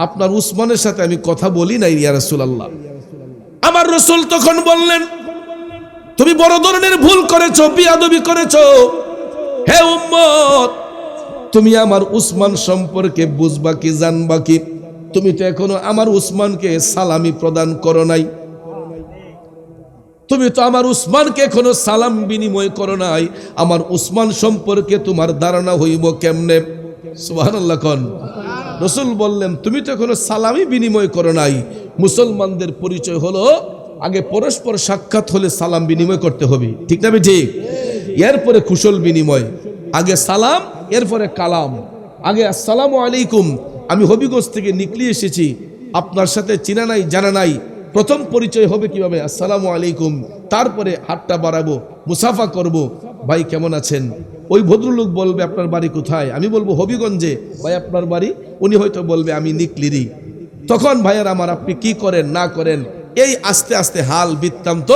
আপনার উসমানের সাথে আমি কথা বলি নাই ইয়া রাসূলুল্লাহ। আমার রাসূল তখন বললেন, তুমি বড় ধরনের ভুল করেছো, বিয়াদবি করেছো। হে উম্মত, তুমি আমার উসমান সম্পর্কে বুঝবা কি, জানবা কি? তুমি তো এখনো আমার উসমানকে সালামি প্রদান করো নাই, তুমি তো আমার উসমানকে এখনো সালাম বিনিময় করো নাই, আমার উসমান সম্পর্কে তোমার ধারণা হইব কেমনে? সুবহানাল্লাহ কোন। রাসূল বললেন, তুমি তো এখনো সালামি বিনিময় করো নাই। মুসলমানদের পরিচয় হলো আগে পরস্পর সাক্ষাৎ হলে সালাম বিনিময় করতে হবে, ঠিক না ঠিক? এরপরে কুশল বিনিময়, আগে সালাম এরপরে কালাম। আগে আসসালামু আলাইকুম, আমি হবিগঞ্জ থেকে নিকলি এসেছি, আপনার সাথে চিনা নাই জানা নাই, প্রথম পরিচয় হবে কিভাবে? আসসালামু আলাইকুম। তারপরে হাতটা বাড়াবো, মুসাফা করব, ভাই কেমন আছেন? ওই ভদ্রলোক বলবে আপনার বাড়ি কোথায়, আমি বলবো হবিগঞ্জে। ভাই আপনার বাড়ি? উনি হয়তো বলবে আমি নিকলিরি। তখন ভাইয়ের আমার আপনি কি করেন না করেন এই আস্তে আস্তে হাল বৃত্তান্ত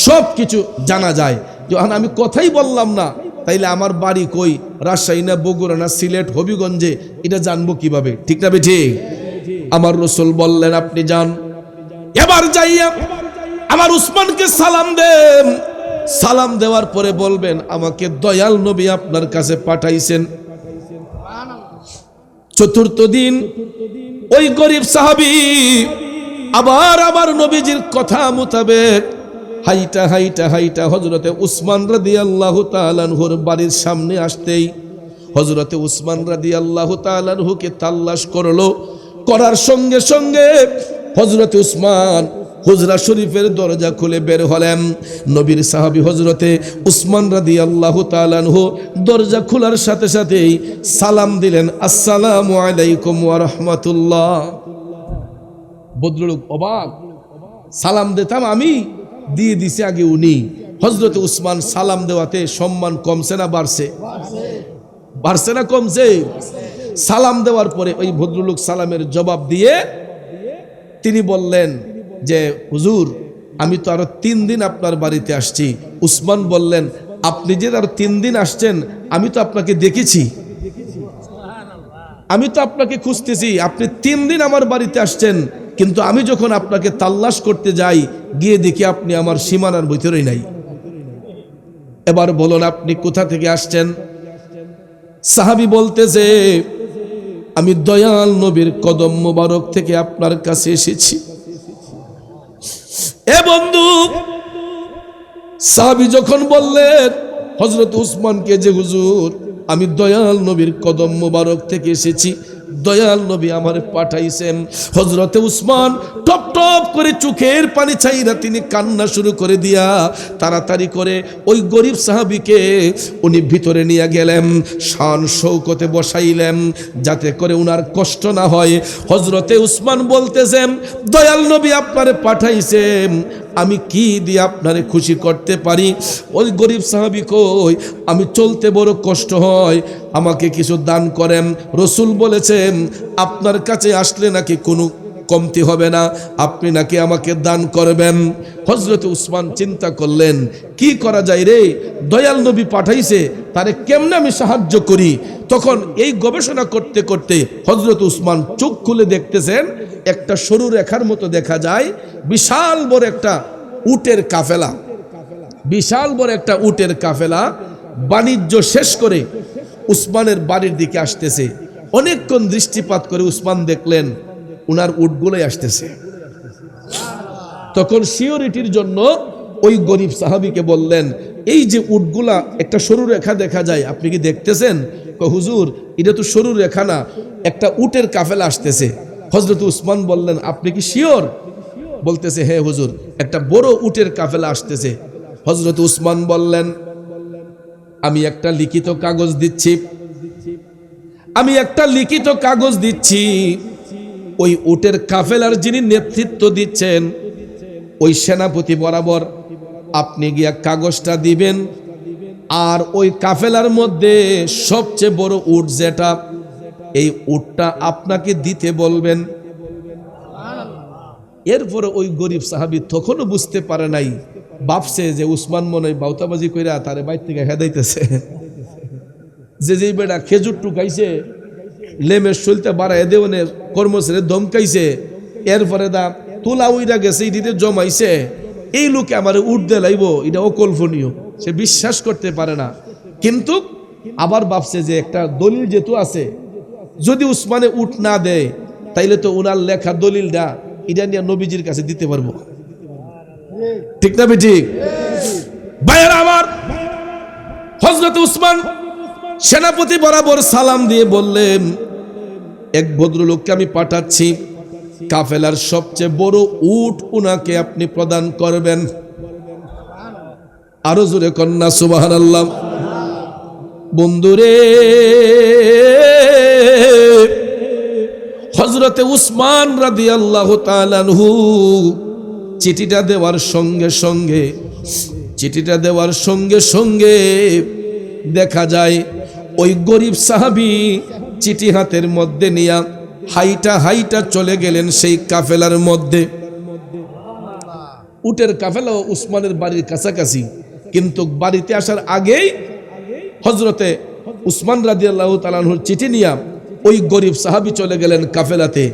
সব কিছু জানা যায়। যখন আমি কথাই বললাম না, তাইলে আমার বাড়ি কই, রাজশাহী না বগুড়া না সিলেট হবিগঞ্জে, এটা জানবো কিভাবে? ঠিক না ঠিক? আমার রাসূল বললেন আপনি যান, এবার যাইয়া আমার উসমানকে সালাম দেন। সালাম দেওয়ার পরে বলবেন আমাকে দয়াল নবী আপনার কাছে পাঠাইছেন। চতুর্থ দিন ওই গরিব সাহাবী আবার আমার নবীজির কথা মোতাবেক হাইটা হাইটা হাইটা হযরতে উসমান রাদিয়াল্লাহু তাআলা আনহুর বাড়ির সামনে আসতেই হযরতে উসমান রাদিয়াল্লাহু তাআলা আনহুকে তাল্লাশ করলো। করার সঙ্গে সঙ্গে হযরতে উসমান হুজরা শরীফের দরজা খুলে বের হলেন। নবীর সাহাবী হযরতে উসমান রাদিয়াল্লাহু তাআলা আনহু দরজা খোলার সাথে সাথেই সালাম দিলেন, আসসালামু আলাইকুম ওয়া রাহমাতুল্লাহ। ভদ্রলোক অবাক, সালাম দিতাম আমি, দিয়ে দিছে আগে উনি। হযরতে উসমান সালাম দেওয়াতে সম্মান কমছে না বাড়ছে? বাড়ছে না কমছে? সালাম দেওয়ার পরে ওই ভদ্রলোক সালামের জবাব দিয়ে তিনি বললেন যে হুজুর আমি তো আরো 3 দিন আপনার বাড়িতে আসছি। উসমান বললেন আপনি যে আরো 3 দিন আসছেন, আমি তো আপনাকে দেখেছি, আমি তো আপনাকে খুঁজতেছি, আপনি 3 দিন আমার বাড়িতে আসছেন, কিন্তু আমি যখন আপনাকে তাল্লাশ করতে যাই গিয়ে দেখি আপনি আমার সীমানার ভিতরেই নাই। এবার বলুন আপনি কোথা থেকে আসছেন? সাহাবী বলতেছে আমি দয়াল নবীর কদম মোবারক থেকে আপনার কাছে এসেছি। এ বন্ধু, সাহাবী যখন বললেন হযরত উসমানকে যে হুজুর আমি দয়াল নবীর কদম মোবারক থেকে এসেছি, দয়াল নবী আমারে পাঠাইছেন, হযরতে উসমান টপ টপ করে চোখের পানি ছাইরা তিনি কান্না শুরু করে দিয়া তাড়াতাড়ি করে ওই গরিব সাহাবীকে উনি ভিতরে নিয়ে গেলেন, শান শৌকতে বসাইলেন যাতে করে উনার কষ্ট না হয়। হযরতে উসমান বলতেছেন দয়াল নবী আপনারে পাঠাইছেন, আমি কি দিয়ে আপনারে খুশি করতে পারি? ওই গরিব সাহাবী কই আমি চলতে বড় কষ্ট হয়, আমাকে কিছু দান করেন। রাসূল বলেছেন আপনার কাছে আসলে নাকি কোনো কমতি হবে না, আপনি নাকি আমাকে দান করবেন। হযরত উসমান চিন্তা করলেন কি করা যায় রে, দয়াল নবী পাঠাইছে, তারে কেমনে আমি সাহায্য করি। তখন এই গবেষণা করতে করতে হযরত উসমান চোখ খুলে দেখতেছেন একটা সরু রেখার মতো দেখা যায় বিশাল বড় একটা উটের কাফেলা, বিশাল বড় একটা উটের কাফেলা বাণিজ্য শেষ করে উসমানের বাড়ির দিকে আসতেছে। অনেকক্ষণ দৃষ্টিপাত করে উসমান দেখলেন উনার উটগুলোই আসতেছে। তখন সিওরিটির জন্য ওই গরিব সাহাবীকে বললেন এই যে উটগুলা একটা সরু রেখা দেখা যায়, আপনি কি দেখতেছেন? হুজুর এটা তো সরু রেখা না, একটা উটের কাফেলা আসতেছে। হযরত উসমান বললেন আপনি কি শিওর? বলতেছে হ্যাঁ হুজুর, একটা বড় উটের কাফেলা আসতেছে। হযরত উসমান বললেন আমি একটা লিখিত কাগজ দিচ্ছি, আমি একটা লিখিত কাগজ দিচ্ছি, ওই উটের কাফেলার যিনি নেতৃত্ব দিচ্ছেন ওই সেনাপতি বরাবর আপনি গিয়া কাগজটা দিবেন, আর ওই কাফেলার মধ্যে সবচেয়ে বড় উট যেটা, এই উটটা আপনাকে দিতে বলবেন। এরপরে ওই গরিব সাহাবী তখনও বুঝতে পারে নাই, ভাবছে যে উসমান মনে হয় বাউতাবাজি কইরা তারে বাইর থেকে হেদাইতেছে, যে যেই বেটা খেজুর টুকাইছে লেমের শৈলতে বাড়াই দেওয়ানে কর্মচারী দমকাইছে, এরপরে দা তোলা উইরা গেছে ইটিতে জমাইছে, এই লোকে আমার উঠ দে লাইব, এটা অকল্পনীয়, সে বিশ্বাস করতে পারে না। কিন্তু আবার ভাবছে যে একটা দলিল যেহেতু আছে, যদি উসমানে উঠ না দেয় তাইলে তো উনার লেখা দলিলটা এটা নিয়ে নবীজির কাছে দিতে পারবো। ঠিক না ঠিক? ভাইয়েরা আমার, হযরত উসমান সেনাপতি বরাবর সালাম দিয়ে বললেন এক ভদ্রলোককে আমি পাঠাচ্ছি, কাফেলার সবচেয়ে বড় উট উনাকে আপনি প্রদান করবেন। আরো জোরে কন্যা সুবহানাল্লাহ। বন্ধুরে, হযরতে উসমান রাদিয়াল্লাহু তাআলা আনহু চিঠিটা দেওয়ার সঙ্গে দেখা যায় ওই গরিব সাহাবী চিঠি হাতের মধ্যে নিয়া হাইটা হাইটা চলে গেলেন সেই কাফেলার মধ্যে। উটের কাফেলা উসমানের বাড়ির কাছাকাছি, কিন্তু বাড়িতে আসার আগেই হযরতে উসমান রাদিয়াল্লাহু তাআলা আনহুর চিঠি নিয়ে ওই গরিব সাহাবী চলে গেলেন কাফেলাতে,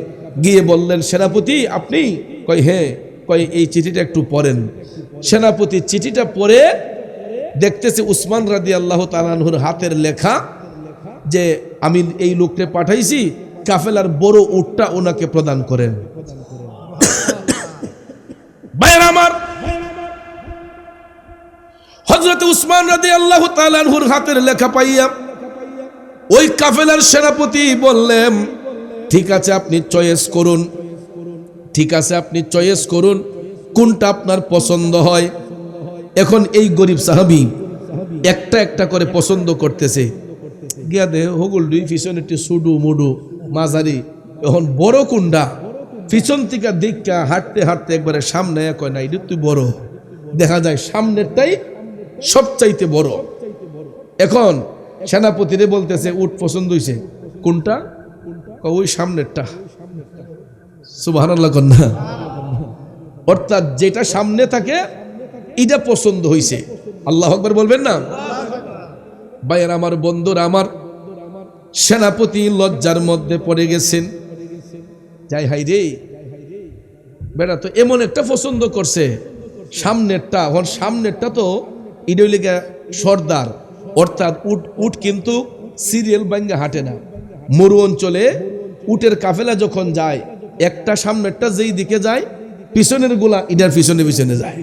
গিয়ে বললেন, সেনাপতি আপনি? কয় হ্যাঁ। কয় এই চিঠিটা একটু পড়েন। সেনাপতি চিঠিটা পড়ে দেখতেছে উসমান রাদিয়াল্লাহু তাআলা আনহুর হাতের লেখা, যে আমি এই লোককে পাঠাইছি, কাফেলার বড় উটটা ওনাকে প্রদান করেন। ভাইরা আমার, হযরত উসমান রাদিয়াল্লাহু তাআলা আনহুর হাতের লেখা পাইয়া ওই কাফেলার সেনাপতি বললেন, ঠিক আছে আপনি চয়েস করুন, ঠিক আছে আপনি চয়েস করুন, কোনটা আপনার পছন্দ হয়। এখন এই গরিব সাহাবী একটা একটা করে পছন্দ করতেছে, গিয়া দে হগুল দুই পিছনে একটু সুডু মুডু মাঝারি, এখন বড় কোনটা? পিছন থেকে দিকটা হাঁটতে হাঁটতে একবারে সামনে কয় না এটা তুই বড়, দেখা যায় সামনেরটাই সবচাইতে বড়। এখন সেনাপতিরে বলতেছে উট পছন্দ হইছে, কোনটা? ওই সামনেরটা। সুবহানাল্লাহ কন্যা। অর্থাৎ যেটা সামনে থাকে এটা পছন্দ হইছে। আল্লাহু আকবার বলবেন না? ভাইয়ের আমার, বন্ধুরা আমার, সেনাপতি লজ্জার মধ্যে পড়ে গেছেন। যাই হাই রে, বেটা তো এমন একটা পছন্দ করছে সামনেরটা। এখন সামনেরটা তো ইডলিগা সর্দার, অর্থাৎ উট কিন্তু সিরিয়াল ভাঙ্গা হাঁটে না। মরু অঞ্চলে উটের কাফেলা যখন যায়, একটা সামনেরটা যেই দিকে যায়, পিছনের গুলা ইডার পিছনে পিছনে যায়।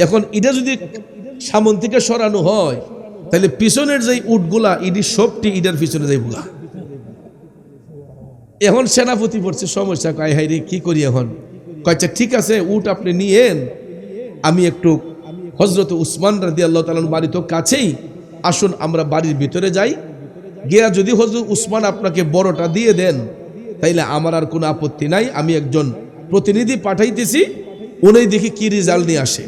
এখন এটা যদি সামন থেকে সরানো হয়, তাহলে পিছনের যেই উটগুলা ইডি সবটি ইডার পিছনে যাই বুলা। এখন সেনাপতি পড়ছে সমস্যা, কয় হাই রে কি করি এখন? কয়েছে ঠিক আছে উট আপনি নিয়েন, আমি একটু হযরত উসমান রাদিয়াল্লাহু তাআলার বাড়ি তো কাছেই, আসুন আমরা বাড়ির ভিতরে যাই, গিয়া যদি হযরত উসমান আপনাকে বড়টা দিয়ে দেন তাইলে আমার আর কোনো আপত্তি নাই, আমি একজন প্রতিনিধি পাঠাইতেছি, উনি দেখি কি রেজাল্ট নিয়ে আসে।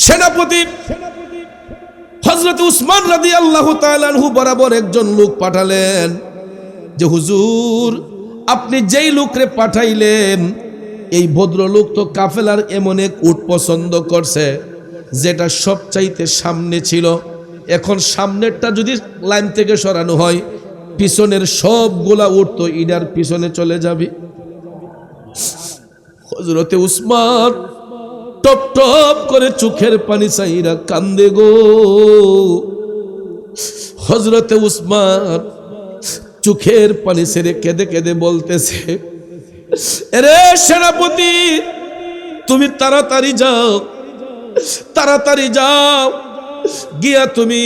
সেনাপতি হযরত উসমান রাদিয়াল্লাহু তাআলা আনহু বরাবর একজন লোক পাঠালেন, যে হুজুর আপনি যেই লোকরে পাঠাইলেন, এই ভদ্রলোক তো কাফেলার এমন এক উট পছন্দ করছে যেটা সবচাইতে সামনে ছিল। এখন সামনেরটা যদি লাইন থেকে সরানো হয়, পিছনের সবগুলা উট তো ইডার পিছনে চলে যাবে। হযরতে উসমান টপ টপ করে চোখের পানি চাইরা কান্দে গো। হযরতে উসমান চোখের পানি ছেড়ে কেঁদে কেঁদে বলতেছে, আরে সেনাপতি তুমি তাড়াতাড়ি যাও, তাড়াতাড়ি যাও, গিয়া তুমি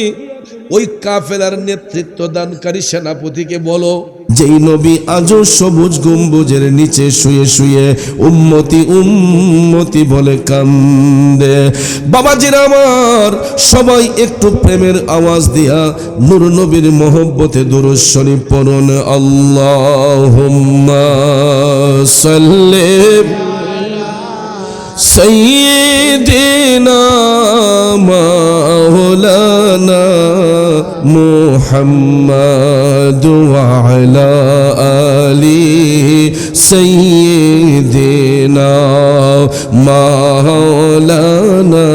ওই কাফেলার নেতৃত্ব দানকারী সেনাপতিকে বলো, যেই নবী আজও সবুজ গম্বুজের নিচে শুয়ে শুয়ে উম্মতি উম্মতি বলে কান্দে। বাবাজিরা আমার, সবাই একটু প্রেমের আওয়াজ দিয়া নূর নবীর মহব্বতে দুরূদ শরীফ পড়ুন। আল্লাহুম্মা সাল্লি সাইয়্যিদিনা মাওলানা মুহাম্মাদ ওয়া আলা আলি সাইয়্যিদিনা মাওলানা।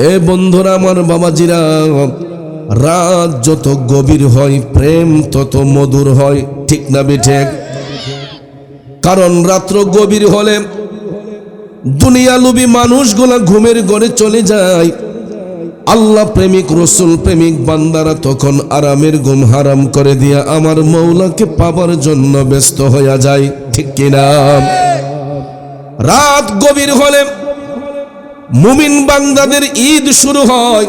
এ বন্ধুরা আমার, বাবাজিরা, রাত যত গভীর হয় প্রেম তত মধুর হয়, ঠিক না বেঠিক? কারণ রাত্র গভীর হলে দুনিয়ালুবী মানুষগুলা ঘুমের ঘরে চলে যায়, আল্লাহ প্রেমিক রসুল প্রেমিক বান্দারা তখন আরামের ঘুম হারাম করে দিয়া আমার মৌলাকে পাবার জন্য ব্যস্ত হয়ে যায়, ঠিক কিনা? রাত গভীর হলে মুমিন বান্দাদের ঈদ শুরু হয়,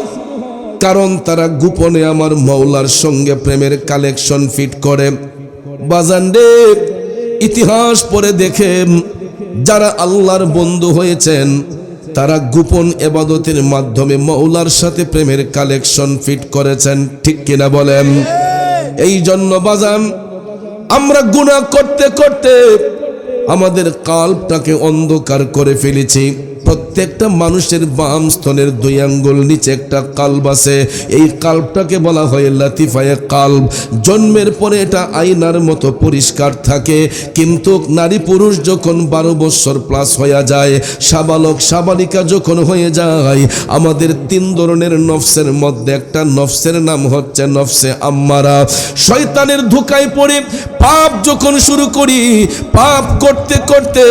কারণ তারা গোপনে আমার মৌলার সঙ্গে প্রেমের কালেকশন ফিট করে। বাজানডে ইতিহাস পড়ে দেখেন, যারা আল্লাহর বন্ধু হয়েছেন তারা গোপন ইবাদতের মাধ্যমে মওলার সাথে প্রেমের কালেকশন ফিট করেছেন, ঠিক কিনা বলেন? এই জন্য বাজান, আমরা গুনাহ করতে করতে আমাদের কলবটাকে অন্ধকার করে ফেলেছি। প্রত্যেকটা মানুষের বাম স্তনের 2 আঙ্গুল নিচে একটা কাল্ব আছে। এই কাল্বটাকে বলা হয় লাতিফায়ে কাল্ব। জন্মের পরে এটা আয়নার মতো পরিষ্কার থাকে, কিন্তু নারী পুরুষ যখন 12 বছর প্লাস হয়ে যায়, সাবালক সাবালিকা যখন হয়ে যায়, আমাদের 3 ধরনের নফসের মধ্যে একটা নফসের নাম হচ্ছে নফসে আম্মারা। শয়তানের ধোঁকায় পড়ে পাপ যখন শুরু করি, পাপ করতে করতে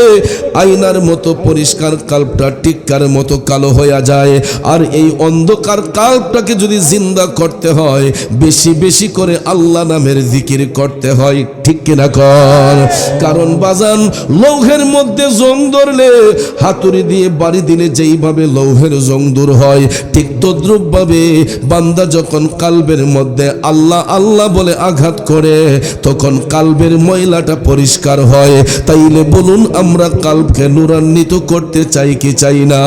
আয়নার মতো পরিষ্কার কাল্বটা টিক্কার মতো কালো হয়ে যায়। আর এই অন্ধকার কাল্বটাকে যদি জিন্দা করতে হয়, বেশি বেশি করে আল্লাহ নামের জিকির করতে হয়, ঠিক কিনা কর? কারণ বাজান, লৌহের মধ্যে জং ধরলে হাতুড়ি দিয়ে বাড়ি দিলে যেইভাবে লৌহের জং দূর হয়, ঠিক তদ্রুপ ভাবে বান্দা যখন কাল্বের মধ্যে আল্লাহ আল্লাহ বলে আঘাত করে, তখন কাল্বের ময়লাটা পরিষ্কার হয়। তাইলে বলুন, আমরা কাল্বকে নূরান্বিত করতে চাই কি চাই না?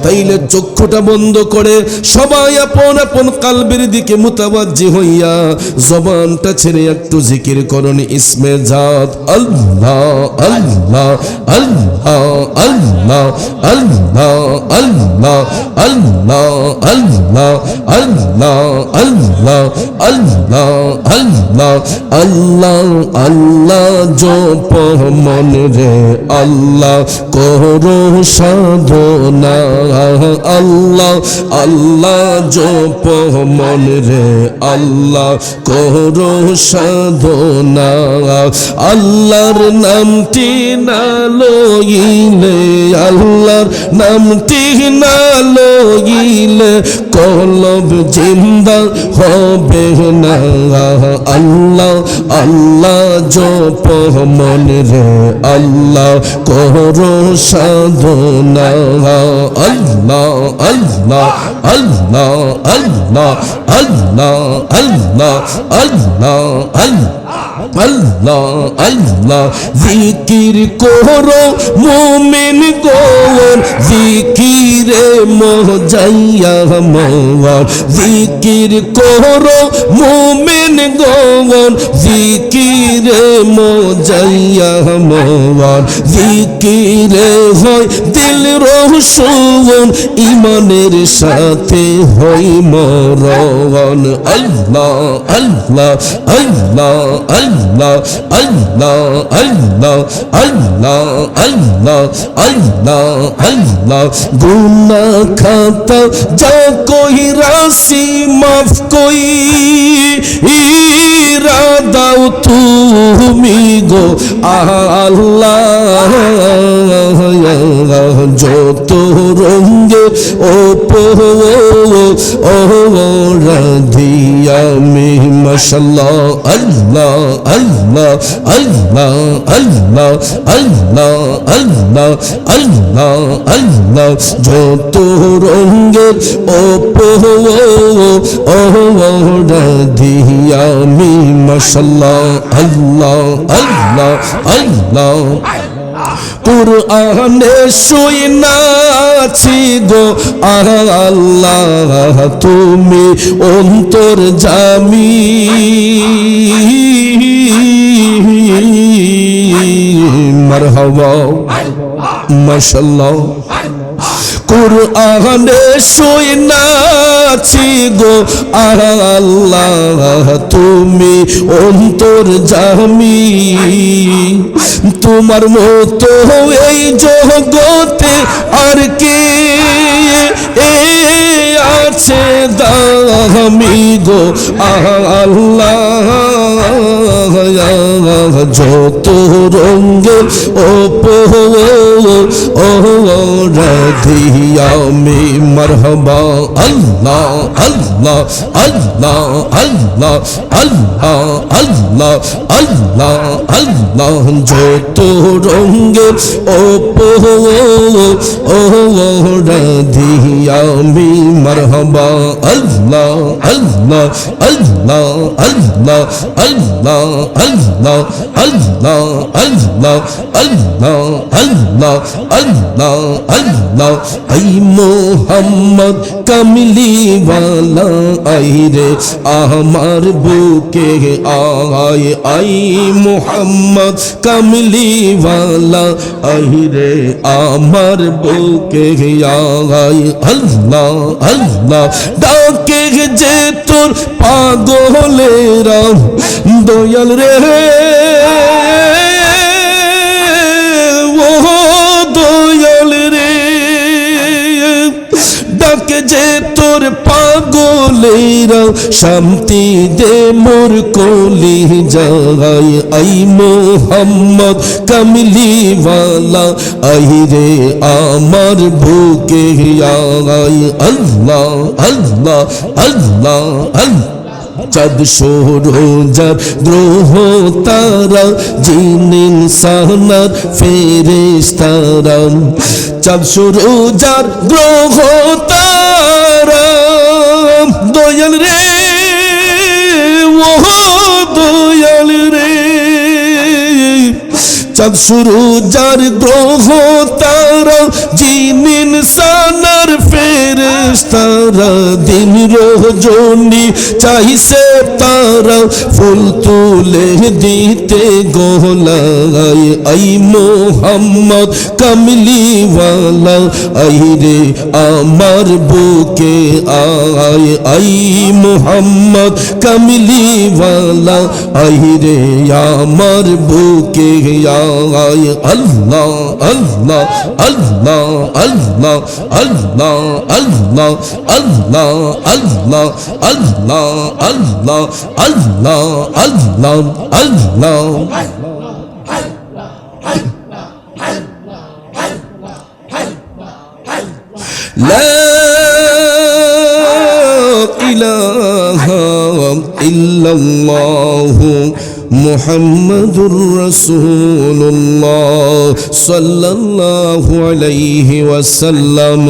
তাইলে চক্ষুটা বন্ধ করে সবাই আপন আপন কাল্বের দিকে মুতাওয়াজ্জি হইয়া জবানটা ছেড়ে একটু জিকির করুন ইসমে জাত আল্লাহ আল্লাহ আল্লাহ আল্লাহ আল্লাহ আল্লাহ আল্লাহ আল্লাহ আল্লাহ আল্লাহ আল্লাহ আল্লাহ আল্লাহ আল্লাহ জপ মনে রে আল্লাহ করো সাধনা আল্লাহ আল্লাহ জপ মনে রে আল্লাহ করো সাধনা আল্লাহর নামটি না লইলে আল্লাহর নামটি না লইলে কলব জিন্দা হবে না আল্লাহ আল্লাহ জপ মনে রে আল্লাহ করো সাধনা আল্লাহ আল্লাহ আল্লাহ আল্লাহ আল্লাহ আল্লাহ আল্লাহ আল্লাহ আল্লাহ জিকির করো মুমিন গোর জিকিরে মজাইয়া মোর জিকির করো মুমিন গোর জিকিরে মজাইয়া মোর জিকিরে হয় দিল রোশন ইমানের সাথে হই মরণ আল্লাহ আল্লাহ আল্লাহ আল্লাহ আল্লাহ আল্লাহ আল্লাহ আল্লাহ আল্লাহ আল্লাহ গুনাহ খাতা যা কোই রাশি মাফ কোই দাও তুমি গো আল্লাহ যত রঙ্গে ও রাধিয়া মে মাশাআল্লাহ আল্লাহ আল্লাহ আল্লাহ আল্লাহ আল্লাহ আল্লাহ আল্লাহ আল্লাহ যত রঙ্গের রাধিয়া মে মাশাআল্লাহ আল্লাহ আল্লাহ আল্লাহ কুরআনে শুনাছি গো আল্লাহ তুমি অন্তর্যামী মারহাবা মাশাআল্লাহ কুরআনে শুনাছি গো আল্লাহ তুমি অন্তর্যামী তোমার মতো এই জগতে আর কে আছে দামি গো আল্লাহ যত রঙ্গের রাধিয়া মে মারহাবা আল্লাহ আল্লাহ আল্লাহ আল্লাহ আল্লাহ আল্লাহ আল্লাহ আল্লাহ যত রঙ্গের রাধিয়া মে মারহাবা মারহাবা আল্লাহ আল্লাহ আল্লাহ আল্লাহ আল্লাহ আল্লাহ আল্লাহ আল্লাহ আল্লাহ আল্লাহ আল্লাহ আল্লাহ আই মোহাম্মদ কামলি ওয়ালা আই রে আমার বুকে আয় আই মোহাম্মদ কামলি ওয়ালা আই রে আমার বুকে আয় আল্লাহ আল্লাহ ডাকে যে তোর পাগলেরা দয়াল রে ও দয়াল রে ডাকে যে তোর পাগলেরা শান্তি দে মোর কলি যায় আই মোহাম্মদ কামলি ওয়ালা আই রে আমার বুকে আয় আল্লাহ আল্লাহ আল্লাহ আল্লাহ চাঁদ সূরজার গ্রহ তারা জিন ইনসানার ফেরেশতারা চাঁদ সূরজার গ্রহ তারা দয়াল রে ও দয়াল রে চাঁদ সূরজার গ্রহ তারা জিন ইনসানার ফেরেশতারা দিন রজনী চাইছে তারা ফুল তুলে দিতে গোলায় আই মোহাম্মদ কামলি ওয়ালা আই রে আমার বুকে আয় আই মোহাম্মদ কামলি ওয়ালা আই রে আমার বুকে আয় আল্লাহ আল্লাহ আল্লাহ আল্লাহ আল্লাহ আল্লাহ আল্লাহ আল্লাহ আল্লাহ আল্লাহ আল্লাহ আল্লাহ আল্লাহ লা ইলাহা ইল্লাল্লাহু মুহাম্মাদুর রাসূলুল্লাহ সাল্লাল্লাহু আলাইহি ওয়াসাল্লাম